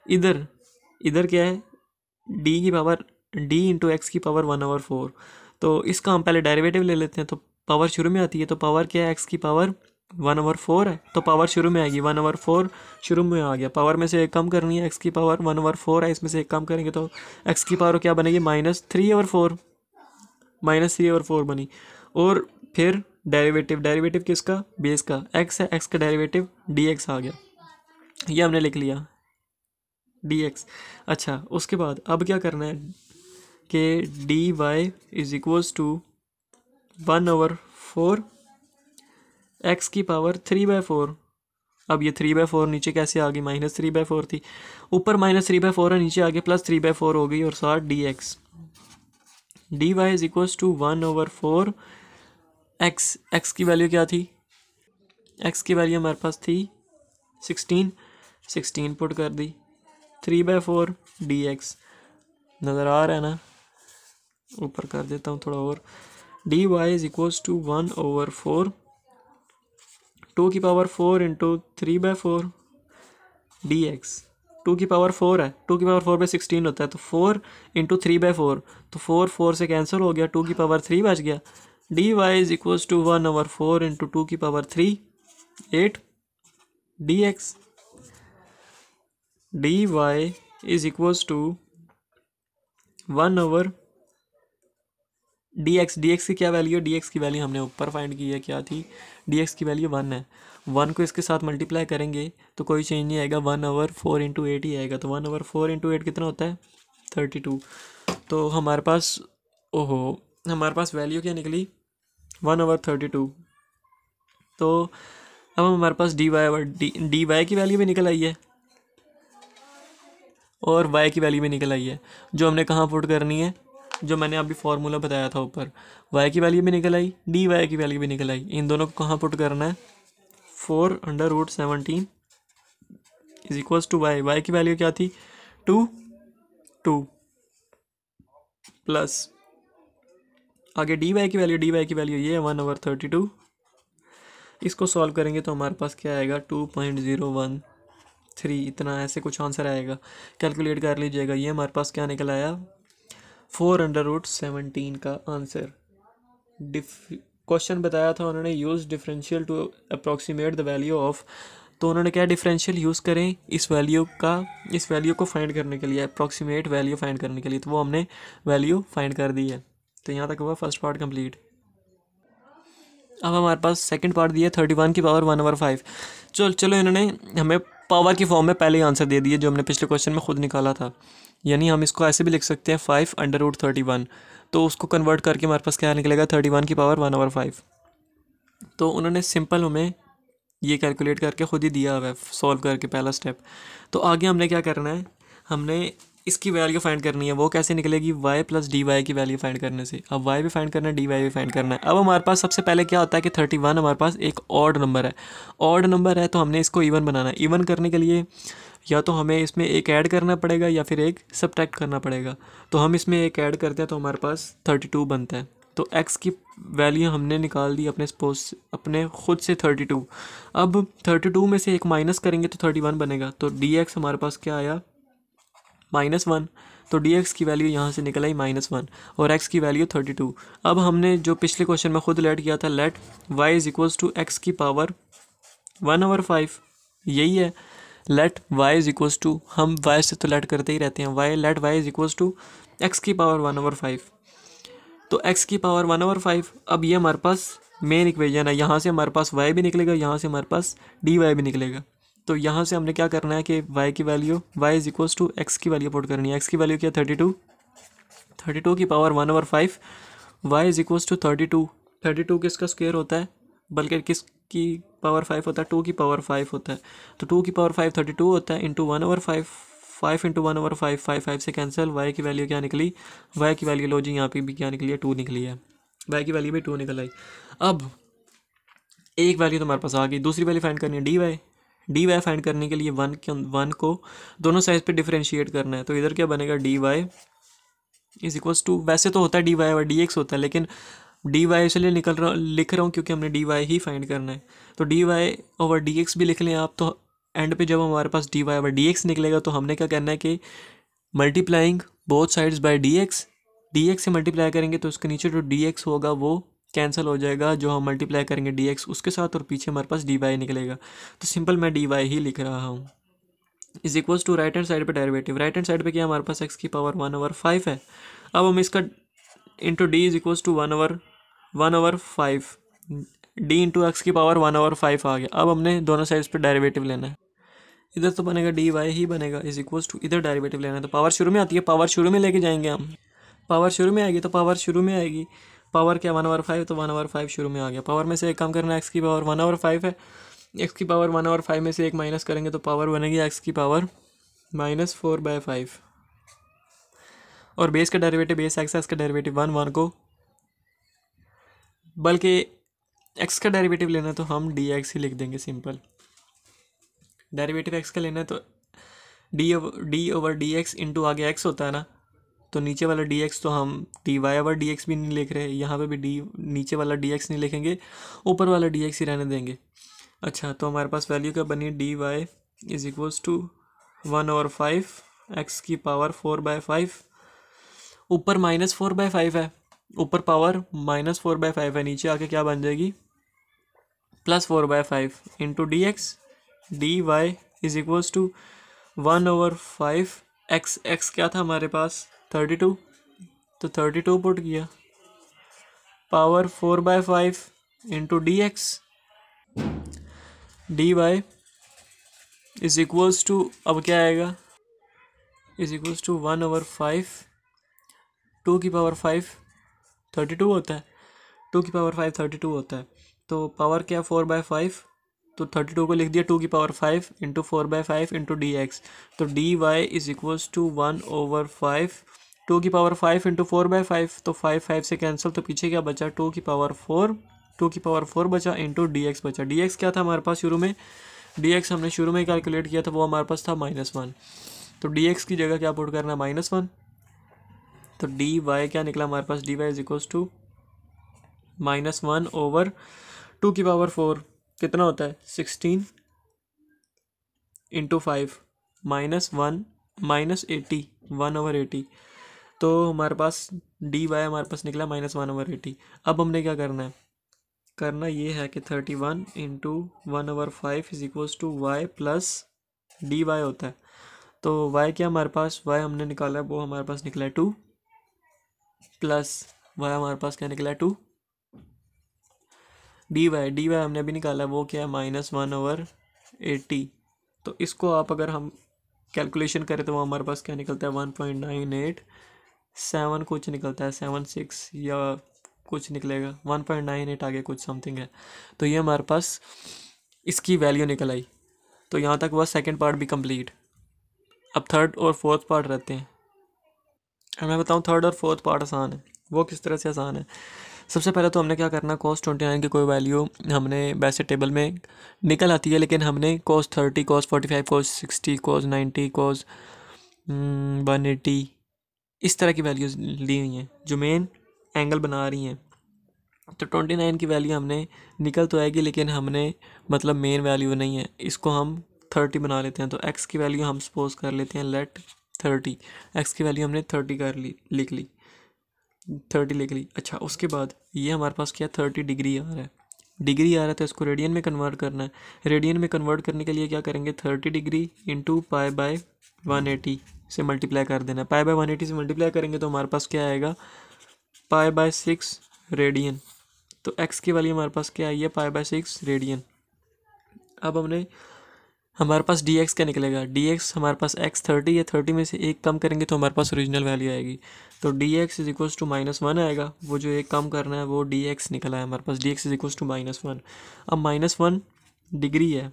S1: इधर क्या है, d की पावर d इंटू एक्स की पावर 1/4। तो इसका हम पहले डेरिवेटिव ले लेते हैं, तो पावर शुरू में आती है, तो पावर क्या है, x की पावर 1/4 है, तो पावर शुरू में आएगी, 1/4 शुरू में आ गया। पावर में से एक कम करनी है, x की पावर 1/4 है, इसमें से एक कम करेंगे तो x की पावर क्या बनेगी, -3/4 बनी। और फिर डेरिवेटिव किसका, बेस का, x है, x का डेरिवेटिव dx आ गया, ये हमने लिख लिया dx। अच्छा, उसके बाद अब क्या करना है कि dy is equals to 1/4 x की पावर 3/4। अब ये 3/4 नीचे कैसे आ गई, -3/4 थी, ऊपर -3/4 है, नीचे आ गया +3/4 हो गई, और साथ dx। dy is equals to 1/4 x की वैल्यू क्या थी, x की वैल्यू हमारे पास थी 16 पुट कर दी, 3/4 dx नज़र आ रहा है ना, ऊपर कर देता हूँ थोड़ा और, dy इज इक्वल्स टू 1/4 2 की पावर 4 इंटू 3/4 dx। टू की पावर 4 है, 2 की पावर 4 पे 16 होता है, तो 4 इंटू 3/4, तो 4 से कैंसिल हो गया, 2 की पावर 3 बच गया। D y is equals to 1/4 into 2 की power 3, 8 d x. D y is equals to 1/, d x की क्या वैल्यू है, डी एक्स की वैल्यू हमने ऊपर फाइंड की है, क्या थी, डी एक्स की वैल्यू 1 है। 1 को इसके साथ मल्टीप्लाई करेंगे तो कोई चेंज नहीं आएगा, 1/4 इंटू 8 ही आएगा, तो 1/4 इंटू 8 कितना होता है, 32। तो हमारे पास, ओहो, हमारे पास वैल्यू क्या निकली, 1/32। तो अब हमारे पास डी वाई की वैल्यू भी निकल आई है और वाई की वैल्यू भी निकल आई है, जो हमने कहाँ पुट करनी है, जो मैंने अभी फॉर्मूला बताया था ऊपर। वाई की वैल्यू भी निकल आई, डी वाई की वैल्यू भी निकल आई, इन दोनों को कहाँ पुट करना है, 4/17 is equals to y. Y की वैल्यू क्या थी, 2 प्लस आगे डी वाई की वैल्यू ये है 1/32। इसको सॉल्व करेंगे तो हमारे पास क्या आएगा, 2.013, इतना ऐसे कुछ आंसर आएगा। कैलकुलेट कर लीजिएगा, ये हमारे पास क्या निकल आया, 4/17 का आंसर। क्वेश्चन बताया था उन्होंने, use differential to approximate the value of, तो उन्होंने क्या डिफरेंशियल यूज़ करें इस वैल्यू को फाइंड करने के लिए, अप्रॉक्सीमेट वैल्यू फाइंड करने के लिए, तो वो हमने वैल्यू फाइंड कर दी है। तो यहाँ तक हुआ फर्स्ट पार्ट कंप्लीट। अब हमारे पास सेकंड पार्ट दिया 31 की पावर 1/5। चलो इन्होंने हमें पावर की फॉर्म में पहले ही आंसर दे दिए जो हमने पिछले क्वेश्चन में खुद निकाला था, यानी हम इसको ऐसे भी लिख सकते हैं 5/√31, तो उसको कन्वर्ट करके हमारे पास क्या निकलेगा, 31 की पावर 1/5। तो उन्होंने सिंपल हमें ये कैलकुलेट करके खुद ही दिया हुआ है सॉल्व करके पहला स्टेप। तो आगे हमने क्या करना है, हमने इसकी वैल्यू फाइंड करनी है, वो कैसे निकलेगी, y प्लस डी वाई की वैल्यू फाइंड करने से। अब y भी फाइंड करना है, डी वाई भी फाइंड करना है। अब हमारे पास सबसे पहले क्या होता है कि 31 हमारे पास एक ऑड नंबर है, तो हमने इसको इवन बनाना है। इवन करने के लिए या तो हमें इसमें एक ऐड करना पड़ेगा या फिर एक सब्ट्रैक्ट करना पड़ेगा। तो हम इसमें एक ऐड करते हैं तो हमारे पास 32 बनता है। तो x की वैल्यू हमने निकाल दी अपने खुद से 32। अब 32 में से एक माइनस करेंगे तो 31 बनेगा, तो dx हमारे पास क्या आया, -1। तो dx की वैल्यू यहाँ से निकल आई -1 और x की वैल्यू 32। अब हमने जो पिछले क्वेश्चन में खुद लेट किया था, let y is equals to x की पावर 1/5, यही है। Let y is equals to, हम y से तो लेट करते ही रहते हैं, let y is equals to x की पावर 1/5, तो x की पावर 1/5। अब ये हमारे पास मेन इक्वेशन है, यहाँ से हमारे पास y भी निकलेगा, यहाँ से हमारे पास dy भी निकलेगा। तो यहाँ से हमने क्या करना है कि y की वैल्यू, y is equals to x की वैल्यू पुट करनी है। x की वैल्यू क्या, 32 की power 1/5, y is equals to 32 किसका स्क्वायर होता है, बल्कि किसकी पावर 5 होता है, 2 की पावर 5 होता है। तो 2 की पावर 5 32 होता है, इंटू 1/5, 5 इंटू 1/5, 5 से कैंसिल, y की वैल्यू क्या निकली, y की वैल्यू लो जी, यहाँ पे भी क्या निकली है, 2 निकली है, y की वैल्यू भी 2 निकल आई। अब एक वैल्यू तो हमारे पास आ गई, दूसरी वैल्यू फाइंड करनी है डी वाई फाइंड करने के लिए 1 को दोनों साइड पे डिफरेंशिएट करना है। तो इधर क्या बनेगा, d y is equals to, वैसे तो होता है डी वाई और डी एक्स होता है, लेकिन डी वाई इसलिए लिख रहा हूँ क्योंकि हमने डी वाई ही फाइंड करना है। तो d y over d x भी लिख लें आप, तो एंड पे जब हमारे पास d y over d x निकलेगा तो हमने क्या करना है कि multiplying both sides by d x से मल्टीप्लाई करेंगे तो उसके नीचे जो डी एक्स होगा वो कैंसिल हो जाएगा, जो हम मल्टीप्लाई करेंगे डी एक्स उसके साथ, और पीछे हमारे पास डी वाई निकलेगा। तो सिंपल मैं डी वाई ही लिख रहा हूँ। Is equals to right hand side पे डेरिवेटिव, राइट हैंड साइड पे क्या हमारे पास एक्स की पावर 1/5 है। अब हम इसका into d is equals to 1/5, d into x की पावर 1/5 आ गया। अब हमने दोनों साइड्स पे डेरिवेटिव लेना है, इधर तो बनेगा डी वाई ही बनेगा, इज इक्वल्स टू इधर डेरिवेटिव लेना है। तो पावर शुरू में आती है, पावर शुरू में लेके जाएंगे हम, पावर शुरू में आएगी तो पावर शुरू में आएगी, पावर क्या 1/5, तो 1/5 शुरू में आ गया। पावर में से एक कम करना है, एक्स की पावर 1/5 है, एक्स की पावर 1/5 में से एक माइनस करेंगे तो पावर बनेगी एक्स की पावर -4/5, और बेस का डेरिवेटिव बेस एक्स का डेरिवेटिव 1 को, बल्कि एक्स का डेरिवेटिव लेना तो हम डी एक्स ही लिख देंगे, सिंपल। डेरिवेटिव एक्स का लेना है तो D over d x into आगे एक्स होता है ना, तो नीचे वाला डी एक्स तो हम d y over d x भी नहीं लिख रहे, यहाँ पे भी नीचे वाला डी एक्स नहीं लिखेंगे, ऊपर वाला डी एक्स ही रहने देंगे। अच्छा, तो हमारे पास वैल्यू क्या बनी, d y is equals to 1/5 x की पावर 4/5, ऊपर -4/5 है, ऊपर पावर -4/5 है, नीचे आके क्या बन जाएगी +4/5 into d x d y is equals to 1/5 x, x क्या था हमारे पास 32, तो 32 पुट किया, power 4/5 into d x d y is equals to, अब क्या आएगा, इज इक्वल्स टू 1/5 2 की पावर 5 32 होता है, 2 की पावर 5 32 होता है, तो पावर क्या 4/5, तो 32 को लिख दिया 2 की power 5 into 4/5 into d x, तो d y is equals to 1/5 2 की पावर 5 इंटू 4/5, तो 5 5 से कैंसिल, तो पीछे क्या बचा 2 की पावर 4, 2 की पावर 4 बचा इंटू डी एक्स बचा, डी एक्स क्या था हमारे पास शुरू में, डी एक्स हमने शुरू में कैलकुलेट किया था, वो हमारे पास था -1, तो डी एक्स की जगह क्या पुट करना है -1, तो डी वाई क्या निकला हमारे पास, d y is equals to -1/2 की पावर 4 कितना होता है 16 इंटू 5 -1 -80 1/80, तो हमारे पास डी वाई हमारे पास निकला -1/80। अब हमने क्या करना है, करना ये है कि 31 into 1/5 is equals to y plus d y होता है, तो वाई क्या हमारे पास, वाई हमने निकाला है वो हमारे पास निकला है 2 प्लस वाई हमारे पास क्या निकला है 2, डी वाई हमने अभी निकाला है वो क्या है -1/80, तो इसको आप अगर हम कैलकुलेशन करें तो वो हमारे पास क्या निकलता है 1.987 कुछ निकलता है 76 या कुछ निकलेगा 1.98 आगे कुछ समथिंग है, तो ये हमारे पास इसकी वैल्यू निकल आई। तो यहाँ तक बस सेकंड पार्ट भी कंप्लीट। अब थर्ड और फोर्थ पार्ट रहते हैं। अब मैं बताऊँ थर्ड और फोर्थ पार्ट आसान है, वो किस तरह से आसान है। सबसे पहले तो हमने क्या करना, cos 29 की कोई वैल्यू हमने वैसे टेबल में निकल आती है, लेकिन हमने cos 30 cos 45 cos 60 cos 90 cos 180 इस तरह की वैल्यूज़ ली हुई हैं जो मेन एंगल बना रही हैं। तो 29 की वैल्यू हमने निकल तो आएगी, लेकिन हमने मतलब मेन वैल्यू नहीं है, इसको हम 30 बना लेते हैं। तो x की वैल्यू हम सपोज कर लेते हैं लेट 30, x की वैल्यू हमने 30 कर ली, लिख ली 30 लिख ली। अच्छा, उसके बाद ये हमारे पास क्या 30 डिग्री आ रहा है, डिग्री आ रहा है तो इसको रेडियन में कन्वर्ट करना है। रेडियन में कन्वर्ट करने के लिए क्या करेंगे 30 डिग्री इंटू π/180 से मल्टीप्लाई कर देना है। π/180 से मल्टीप्लाई करेंगे तो हमारे पास क्या आएगा π/6 रेडियन। तो x की वैल्यू हमारे पास क्या आई है π/6 रेडियन। अब हमारे पास dx क्या निकलेगा, dx हमारे पास x 30 है, 30 में से एक कम करेंगे तो हमारे पास ओरिजिनल वैल्यू आएगी। तो dx इज इक्वल्स टू -1 आएगा, वो जो एक कम करना है वो dx निकला है हमारे पास, dx इज इक्वल्स टू -1। अब -1 डिग्री है,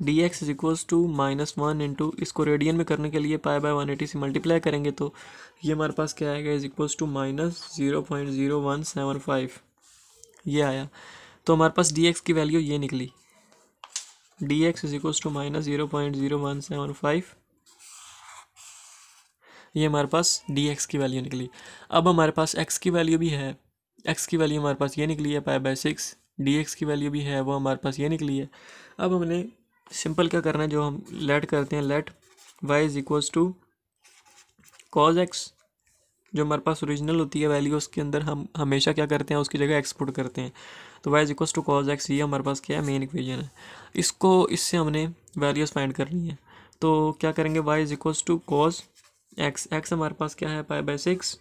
S1: dx is equals to -1 into इसको रेडियन में करने के लिए π/180 से मल्टीप्लाई करेंगे तो ये हमारे पास क्या आएगा इज इक्वल्स टू -0.0175 ये आया। तो हमारे पास dx की वैल्यू ये निकली, dx इज इक्वल्स टू -0.0175 ये हमारे पास dx की वैल्यू निकली। अब हमारे पास x की वैल्यू भी है, x की वैल्यू हमारे पास ये निकली है π/6, dx की वैल्यू भी है वो हमारे पास ये निकली है। अब हमने सिंपल क्या करना है, जो हम लेट करते हैं let y is equals to cos x, जो हमारे पास ओरिजिनल होती है वैल्यू उसके अंदर हम हमेशा क्या करते हैं उसकी जगह एक्सपोर्ट करते हैं। तो y is equals to cos x ये हमारे पास क्या है मेन इक्वेशन है, इससे हमने वैल्यूज़ फाइंड करनी है। तो क्या करेंगे y is equals to cos x, x हमारे पास क्या है π/6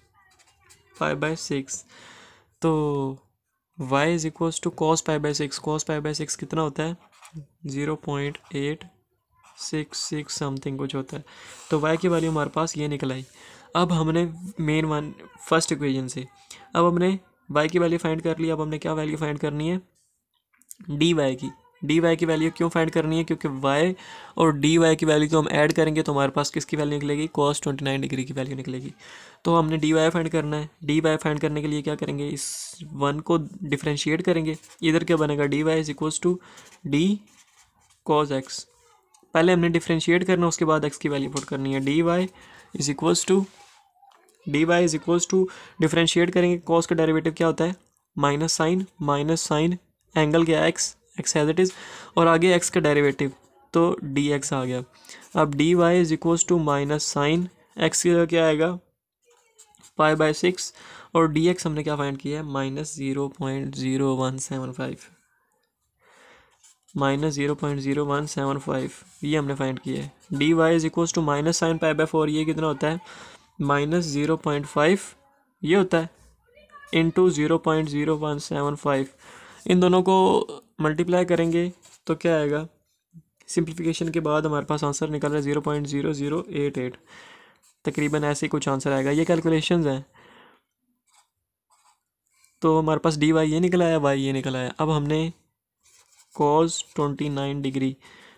S1: तो y is equals to cos π/6, cos π/6 कितना होता है 0.866 समथिंग कुछ होता है। तो y की वैल्यू हमारे पास ये निकल आई। अब हमने मेन वन फर्स्ट इक्वेशन से अब हमने y की वैल्यू फाइंड कर ली। अब हमने क्या वैल्यू फाइंड करनी है dy की वैल्यू क्यों फाइंड करनी है, क्योंकि y और dy की वैल्यू को हम ऐड करेंगे तो हमारे पास किसकी वैल्यू निकलेगी cos 29 डिग्री की वैल्यू निकलेगी। तो हमने dy फाइंड करना है, dy फाइंड करने के लिए क्या करेंगे इस वन को डिफ्रेंशिएट करेंगे। इधर क्या बनेगा dy is equals to d cos x, पहले हमने डिफ्रेंशिएट करना उसके बाद x की वैल्यू पुट करनी है। dy is equals to differentiate करेंगे, cos का डेरिवेटिव क्या होता है माइनस साइन एंगल क्या है x एज इट इज़, और आगे x का डेरिवेटिव तो डी एक्स आ गया। अब d y is equals to minus sine x की जगह क्या आएगा, π/6, और डी एक्स हमने क्या फाइंड किया है, -0.0175, -0.0175 ये हमने फाइंड किया है। D y is equals to minus sine π/4, ये कितना होता है, -0.5 ये होता है, इंटू 0.0175। इन दोनों को मल्टीप्लाई करेंगे तो क्या आएगा, सिंप्लीफिकेशन के बाद हमारे पास आंसर निकल रहा है 0.0088, तकरीबन ऐसे ही कुछ आंसर आएगा। ये कैलकुलेशंस हैं। तो हमारे पास डी वाई ये निकल आया, वाई ये निकल आया। अब हमने cos 29 डिग्री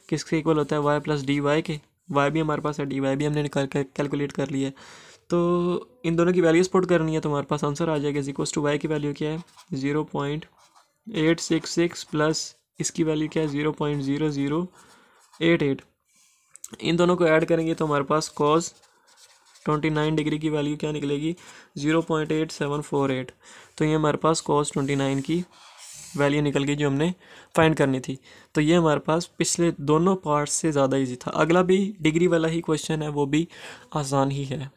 S1: किसके इक्वल होता है, वाई प्लस डी वाई के, वाई भी हमारे पास है, डी वाई भी हमने कैलकुलेट कर लिया है। तो इन दोनों की वैल्यूज पुट करनी है तो हमारे पास आंसर आ जाएगा। इक्वल्स टू वाई की वैल्यू क्या है, 0.866 प्लस इसकी वैल्यू क्या है, 0.0088। इन दोनों को ऐड करेंगे तो हमारे पास cos 29 डिग्री की वैल्यू क्या निकलेगी, 0.8748। तो ये हमारे पास cos 29 की वैल्यू निकल गई जो हमने फाइंड करनी थी। तो ये हमारे पास पिछले दोनों पार्ट से ज़्यादा इजी था। अगला भी डिग्री वाला ही क्वेश्चन है, वो भी आसान ही है।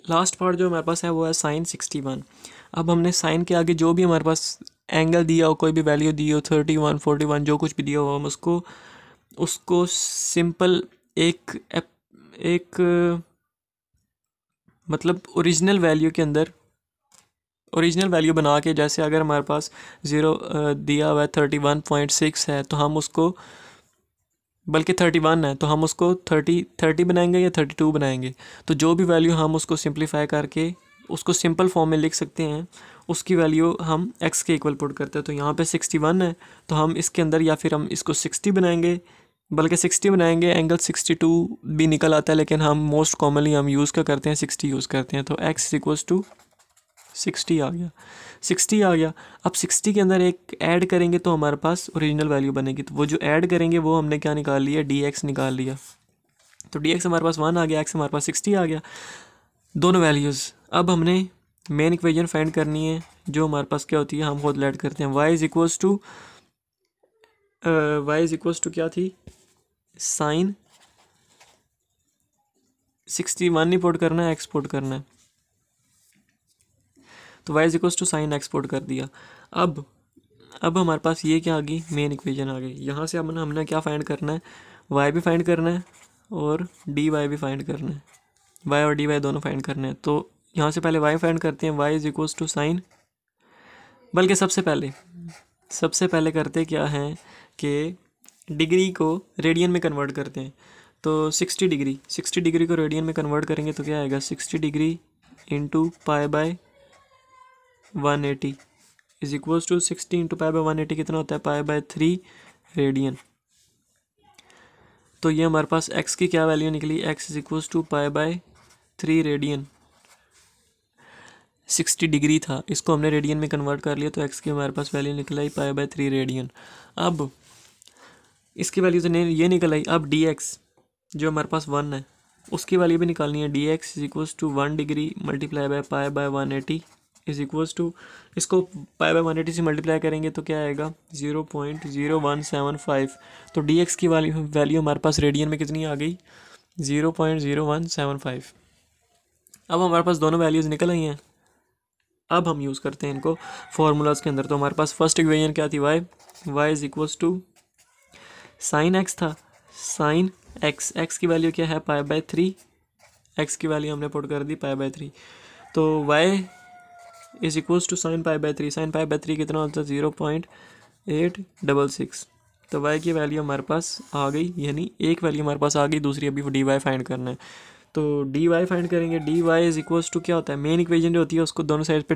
S1: लास्ट पार्ट जो हमारे पास है वो है साइन 61। अब हमने साइन के आगे जो भी हमारे पास एंगल दिया हो, कोई भी वैल्यू दी हो, 31, 41, जो कुछ भी दिया हो, हम उसको सिंपल एक मतलब ओरिजिनल वैल्यू के अंदर ओरिजिनल वैल्यू बना के, जैसे अगर हमारे पास 0 दिया हुआ है 31.6 है तो हम उसको, बल्कि 31 है तो हम उसको 30 बनाएंगे या 32 बनाएंगे। तो जो भी वैल्यू हम उसको सिंप्लीफाई करके उसको सिंपल फॉर्म में लिख सकते हैं, उसकी वैल्यू हम x के इक्वल पुट करते हैं। तो यहाँ पे 61 है तो हम इसके अंदर या फिर हम इसको 60 बनाएंगे, बल्कि 60 बनाएंगे, एंगल 62 भी निकल आता है, लेकिन हम मोस्ट कॉमनली हम यूज़ क्या करते हैं, 60 यूज़ करते हैं। तो x इक्वल्स टू 60 आ गया, 60 आ गया। अब 60 के अंदर एक ऐड करेंगे तो हमारे पास ओरिजिनल वैल्यू बनेगी। तो वो जो ऐड करेंगे वो हमने क्या निकाल लिया, dx निकाल लिया। तो dx हमारे पास 1 आ गया, x हमारे पास 60 आ गया, दोनों वैल्यूज़। अब हमने मेन इक्वेशन फाइंड करनी है जो हमारे पास क्या होती है, हम खुद ऐड करते हैं। y इज इक्वल्स टू क्या थी, साइन 61 नहीं पुट करना है, x पुट करना है। तो y is equals to sine x put कर दिया। अब हमारे पास ये क्या आ गई, मेन इक्वेशन आ गई। यहाँ से अब हमने क्या फाइंड करना है, y भी फाइंड करना है और dy भी फाइंड करना है, y और dy दोनों फाइंड करने हैं। तो यहाँ से पहले y फाइंड करते हैं, y is equals to sine, बल्कि सबसे पहले करते क्या हैं कि डिग्री को रेडियन में कन्वर्ट करते हैं। तो 60 डिग्री को रेडियन में कन्वर्ट करेंगे तो क्या आएगा, 60 degree into π/180 is equals to 60 into π/180 कितना होता है, π/3 रेडियन। तो ये हमारे पास x की क्या वैल्यू निकली, x is equals to π/3 radian. 60 degree था, इसको हमने रेडियन में कन्वर्ट कर लिया तो x की हमारे पास वैल्यू निकल आई π/3 रेडियन। अब इसकी वैल्यू तो ये निकल आई। अब dx जो हमारे पास 1 है उसकी वैल्यू भी निकालनी है। dx is equals to 1 degree multiply by π/180 is equals to, इसको π/180 से मल्टीप्लाई करेंगे तो क्या आएगा, 0.0175। तो dx की वैल्यू हमारे पास रेडियन में कितनी आ गई, 0.0175। अब हमारे पास दोनों वैल्यूज़ निकल आई हैं। अब हम यूज़ करते हैं इनको फार्मूलाज के अंदर। तो हमारे पास फर्स्ट इक्वेशन क्या थी, y is equals to sine x था, साइन एक्स की वैल्यू क्या है, π/3, x की वैल्यू हमने पुट कर दी π/3। तो y is equals to sine π/3, sine π/3 कितना होता है, 0.866। तो y की वैल्यू हमारे पास आ गई, यानी एक वैल्यू हमारे पास आ गई, दूसरी अभी dy फाइंड करना है। तो dy फाइंड करेंगे, dy इज इक्वल्स टू क्या होता है, मेन इक्वेशन जो होती है उसको दोनों साइड पे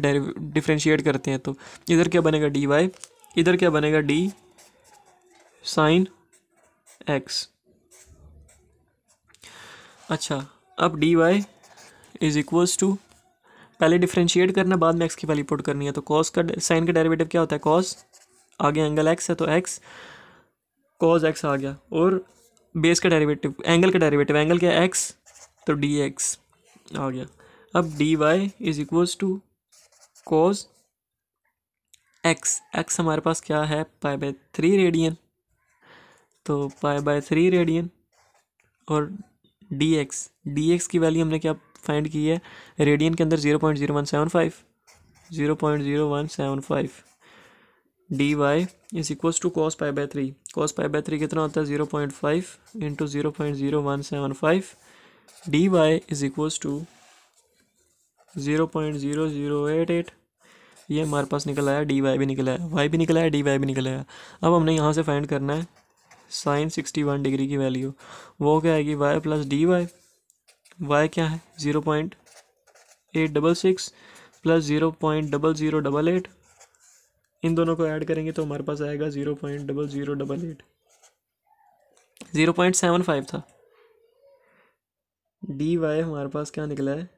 S1: डिफ्रेंशिएट करते हैं। तो इधर क्या बनेगा dy, इधर क्या बनेगा d साइन x। अच्छा, अब dy इज इक्वल्स टू, पहले डिफ्रेंशिएट करना, बाद में x की वैल्यू पुट करनी है। तो cos का साइन का डेरिवेटिव क्या होता है, cos, आगे एंगल x है तो x cos x आ गया, और बेस का डेरिवेटिव, एंगल का डेरिवेटिव, एंगल क्या है x, तो dx आ गया। अब dy is equals to cos x, x हमारे पास क्या है, π/3 रेडियन, तो π/3 रेडियन। और dx की वैल्यू हमने क्या फाइंड की है, रेडियन के अंदर 0.0175 dy is equals to cos π/3। cos π/3 कितना होता है, 0.5 into 0.0175 dy is equals to 0.0088। ये हमारे पास निकल आया, dy भी निकल आया, y भी निकल आया, dy भी निकल आया। अब हमने यहाँ से फाइंड करना है sin 61 डिग्री की वैल्यू। वो क्या आएगी, y प्लस dy। y क्या है 0.866 प्लस 0.0088। इन दोनों को ऐड करेंगे तो हमारे पास आएगा 0.0088। 0.75 था। dy हमारे पास क्या निकला है,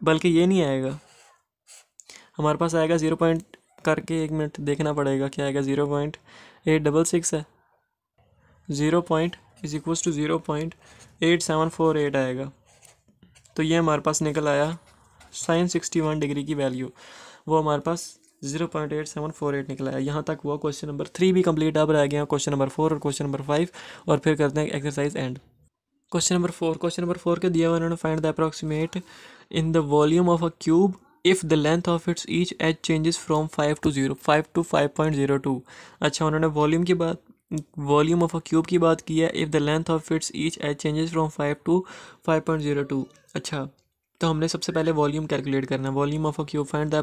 S1: बल्कि ये नहीं आएगा, हमारे पास आएगा 0 पॉइंट करके, 1 मिनट देखना पड़ेगा क्या आएगा, 0.866 है, 0 पॉइंट इज इक्वल्स टू 0.8748 आएगा। तो ये हमारे पास निकल आया sin 61 डिग्री की वैल्यू, वो हमारे पास 0.8748 निकला है। यहाँ तक हुआ क्वेश्चन नंबर 3 भी कंप्लीट। अब रह गया क्वेश्चन नंबर 4 और क्वेश्चन नंबर 5, और फिर करते हैं एक्सरसाइज एंड। क्वेश्चन नंबर 4 के दिया हुआ उन्होंने find the approximate in the volume of a cube if the length of its each edge changes from 5 to 5.02। अच्छा, उन्होंने वॉल्यूम ऑफ अ क्यूब की बात की है, if the length of its each edge changes from 5 to 5.02। अच्छा, तो हमने सबसे पहले वॉल्यूम कैलकुलेट करना है। Volume of a cube, find the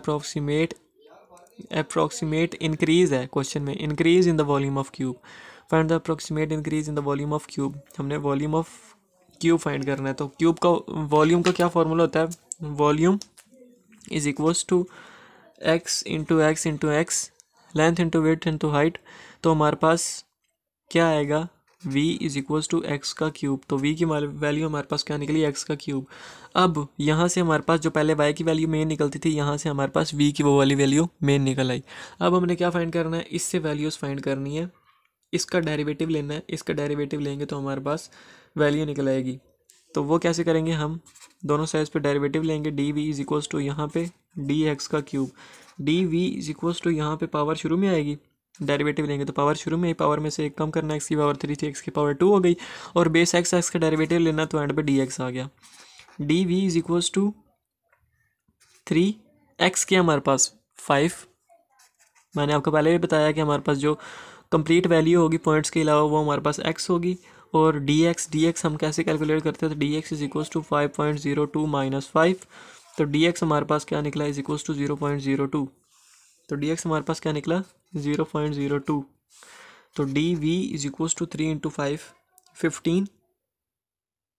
S1: approximate increase है क्वेश्चन में, increase in the volume of cube. Find the approximate increase in the volume of cube. हमने वॉल्यूम ऑफ क्यूब फाइंड करना है। तो क्यूब का वॉल्यूम का क्या फॉर्मूला होता है, volume is equals to x into x, length into width into height. तो हमारे पास क्या आएगा, v is equals to x का क्यूब। तो v की वैल्यू हमारे पास क्या निकली, एक्स का क्यूब। अब यहाँ से हमारे पास जो पहले y की वैल्यू मेन निकलती थी, यहाँ से हमारे पास v की वो वाली वैल्यू मेन निकल आई। अब हमने क्या फाइंड करना है, इससे वैल्यूज़ फाइंड करनी है, इसका डेरिवेटिव लेना है। इसका डेरिवेटिव लेंगे तो हमारे पास वैल्यू निकल आएगी। तो वो कैसे करेंगे, हम दोनों साइड पे डेरिवेटिव लेंगे। D v is equals to यहाँ पे डी एक्स का cube, d v is equals to यहाँ पे पावर शुरू में आएगी, डेरिवेटिव लेंगे तो पावर शुरू में ही, पावर में से एक कम करना, एक्स की पावर 3 थी, एक्स की पावर 2 हो गई, और बेस एक्स का डेरिवेटिव लेना तो एंड पे डी एक्स आ गया। D v is equals to 3, x के हमारे पास 5। मैंने आपको पहले भी बताया कि हमारे पास जो कंप्लीट वैल्यू होगी पॉइंट्स के अलावा वो हमारे पास एक्स होगी। और डी एक्स हम कैसे कैलकुलेट करते हैं, तो d x is equals to 5.02 minus 5। तो डी एक्स हमारे पास क्या निकला, इज इक्वल्स टू 0.02। तो डी एक्स हमारे पास क्या निकला, 0.02। तो d v is equals to 3 into 5 15,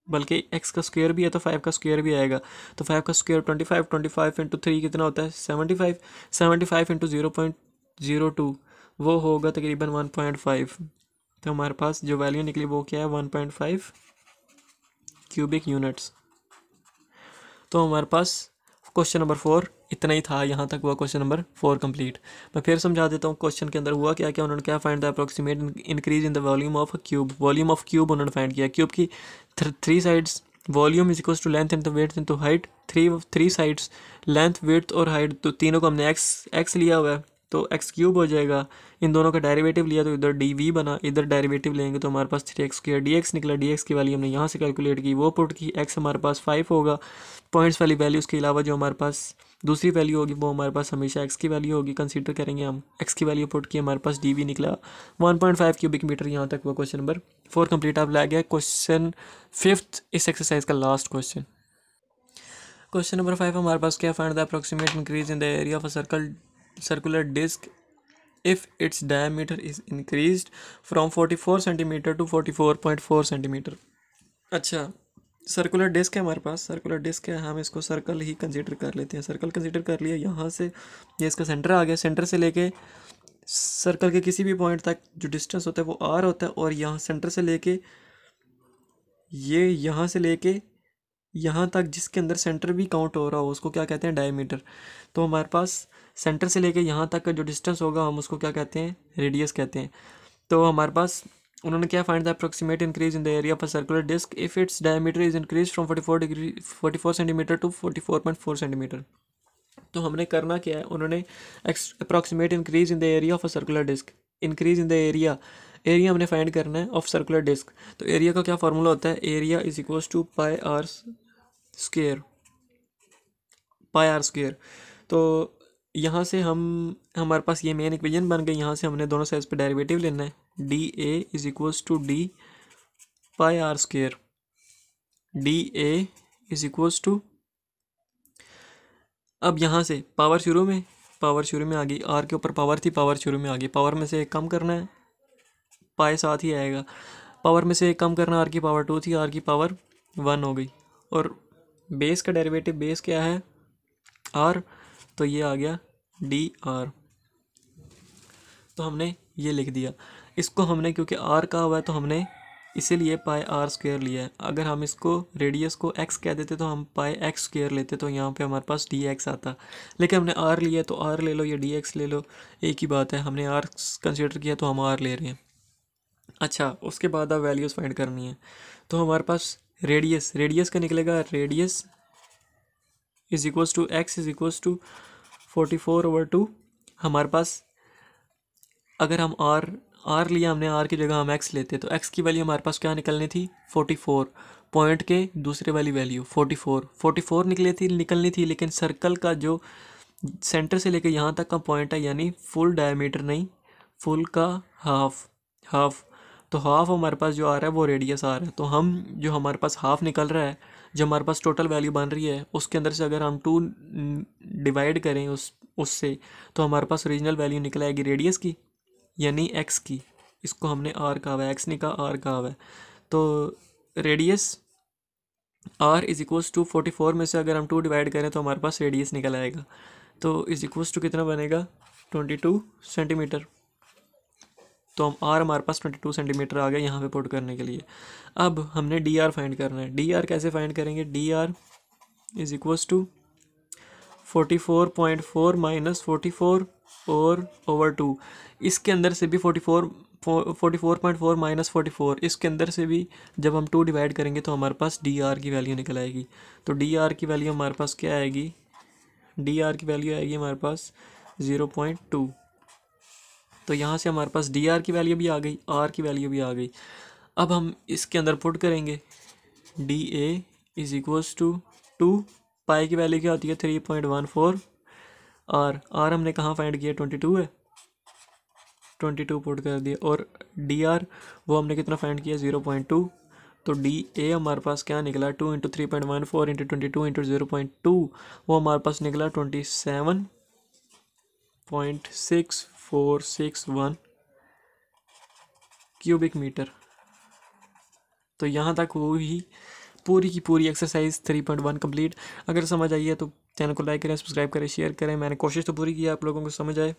S1: बल्कि एक्स का स्क्वायर भी है तो 5 का स्क्वायर भी आएगा। तो 5 का स्क्वायर 25 इंटू 3 कितना होता है, 75 इंटू 0.02 वो होगा तकरीबन 1.5। तो हमारे पास जो वैल्यू निकली वो क्या है, 1.5 क्यूबिक यूनिट्स। तो हमारे पास क्वेश्चन नंबर 4 इतना ही था, यहाँ तक हुआ क्वेश्चन नंबर 4 कंप्लीट। मैं फिर समझा देता हूँ क्वेश्चन के अंदर हुआ क्या क्या। उन्होंने क्या find the approximate increase in the volume of a cube. Volume of cube उन्होंने फाइंड किया। क्यूब की 3 sides, volume is equals to length into width into height. 3 sides, length width और हाइट, तो तीनों को हमने एक्स लिया हुआ है तो एक्स क्यूब हो जाएगा। इन दोनों का डेरिवेटिव लिया तो इधर डी वी बना, इधर डेरिवेटिव लेंगे तो हमारे पास 3x² डी एक्स निकला। डी एक्स की वैल्यू हमने यहाँ से कैलकुलेट की, वो पुट की, एक्स हमारे पास 5 होगा। पॉइंट्स वाली वैल्यू उसके अलावा जो हमारे पास दूसरी वैल्यू होगी वो हमारे पास हमेशा एक्स की वैल्यू होगी, कंसीडर करेंगे हम। एक्स की वैल्यू पुट की, हमारे पास डी वी निकला 1.5 क्यूबिक मीटर। यहाँ तक वो क्वेश्चन नंबर 4 कंप्लीट। अब लग गया क्वेश्चन 5 इस एक्सरसाइज का लास्ट क्वेश्चन। क्वेश्चन नंबर 5 हमारे पास क्या, find the approximate increase in the area of a circular disc if its diameter is increased from 44 centimeter to 44.4 centimeter। अच्छा, सर्कुलर डिस्क है हमारे पास, सर्कुलर डिस्क है, हम इसको सर्कल ही कंसीडर कर लेते हैं। सर्कल कंसीडर कर लिया, यहाँ से ये इसका सेंटर आ गया, सेंटर से लेके सर्कल के किसी भी पॉइंट तक जो डिस्टेंस होता है वो आर होता है, और यहाँ सेंटर से लेके ये यहाँ से लेके यहाँ तक जिसके अंदर सेंटर भी काउंट हो रहा हो उसको क्या कहते हैं, डायमीटर। तो हमारे पास सेंटर से लेके यहाँ तक का जो डिस्टेंस होगा हम उसको क्या कहते हैं, रेडियस कहते हैं। तो हमारे पास उन्होंने क्या find the approximate increase in the area of a circular disc if its diameter is increase from 44 centimetre to 44.4 centimetre. तो हमने करना क्या है, उन्होंने approximate increase in the area of a circular disc, increase in the area, area हमने फाइंड करना है ऑफ सर्कुलर डिस्क। तो एरिया का क्या फार्मूला होता है, area is equals to pi r square, pi r square. तो यहाँ से हमारे पास ये मेन इक्वेशन बन गई। यहाँ से हमने दोनों साइड्स पे डेरिवेटिव लेना है, d a is equals to d pi r square, d a is equals to, अब यहाँ से पावर शुरू में आ गई, आर के ऊपर पावर थी, पावर शुरू में आ गई, पावर में से एक कम करना है, पाई साथ ही आएगा, पावर में से एक कम करना, आर की पावर 2 थी, आर की पावर 1 हो गई। और बेस का डेरिवेटिव, बेस क्या है आर, तो ये आ गया डी आर। तो हमने ये लिख दिया, इसको हमने क्योंकि आर का हुआ है तो हमने इसीलिए पाई आर स्क्वायर लिया है। अगर हम इसको रेडियस को एक्स कह देते तो हम पाई एक्स स्क्वायर लेते, तो यहाँ पे हमारे पास डी एक्स आता, लेकिन हमने आर लिया तो आर ले लो या डी एक्स ले लो, एक ही बात है, हमने आर कंसिडर किया तो हम आर ले रहे हैं। अच्छा, उसके बाद अब वैल्यूज़ फाइंड करनी है। तो हमारे पास रेडियस का निकलेगा, radius is equals to x is equals to 44/2। हमारे पास अगर हम आर लिया हमने, आर की जगह हम एक्स लेते तो एक्स की वैल्यू हमारे पास क्या निकलनी थी, 44, पॉइंट के दूसरे वाली वैल्यू 44 निकलनी थी, लेकिन सर्कल का जो सेंटर से लेकर यहाँ तक का पॉइंट है, यानी फुल डायमीटर नहीं, फुल का हाफ, तो हाफ हमारे पास जो आ रहा है वो रेडियस आ रहा है। तो हम जो हमारे पास हाफ निकल रहा है, जो हमारे पास टोटल वैल्यू बन रही है, उसके अंदर से अगर हम 2 डिवाइड करें उससे, तो हमारे पास ओरिजिनल वैल्यू निकल आएगी रेडियस की, यानी एक्स की। इसको हमने आर कहा हुआ है, एक्स नहीं कहा, आर कहा हुआ है। तो radius r is equals to 44 में से अगर हम 2 डिवाइड करें तो हमारे पास रेडियस निकल आएगा। तो इज इक्वल्स टू कितना बनेगा, 22 सेंटीमीटर। तो हम आर हमारे पास 22 सेंटीमीटर आ गया यहाँ पे पुट करने के लिए। अब हमने डी आर फाइंड करना है। डी आर कैसे फाइंड करेंगे, d r is equals to 44.4 minus 44 और ओवर 2, इसके अंदर से भी 44.4 माइनस 44, इसके अंदर से भी जब हम 2 डिवाइड करेंगे तो हमारे पास डी आर की वैल्यू निकल आएगी। तो डी आर की वैल्यू हमारे पास क्या आएगी, डी आर की वैल्यू आएगी हमारे पास 0.2। तो यहाँ से हमारे पास डी आर की वैल्यू भी आ गई, आर की वैल्यू भी आ गई। अब हम इसके अंदर पुट करेंगे, d a is equals to 2, pi की वैल्यू क्या होती है 3.14, आर हमने कहाँ फाइंड किया, 22 है, 22 पुट कर दिया, और डी आर वो हमने कितना फाइंड किया 0.2। तो डी ए हमारे पास क्या निकला, 2 इंटू 3.14 इंटू 22 इंटू 0.2, वो हमारे पास निकला 27.6461 क्यूबिक मीटर। तो यहाँ तक वो ही पूरी की पूरी एक्सरसाइज 3.1 कंप्लीट। अगर समझ आई है तो चैनल को लाइक करें, सब्सक्राइब करें, शेयर करें। मैंने कोशिश तो पूरी की है आप लोगों को समझ आए।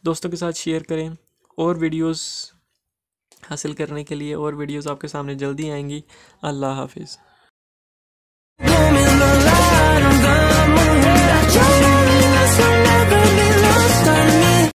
S1: दोस्तों के साथ शेयर करें। और वीडियोस हासिल करने के लिए और वीडियोस आपके सामने जल्दी आएंगी। अल्लाह हाफिज़।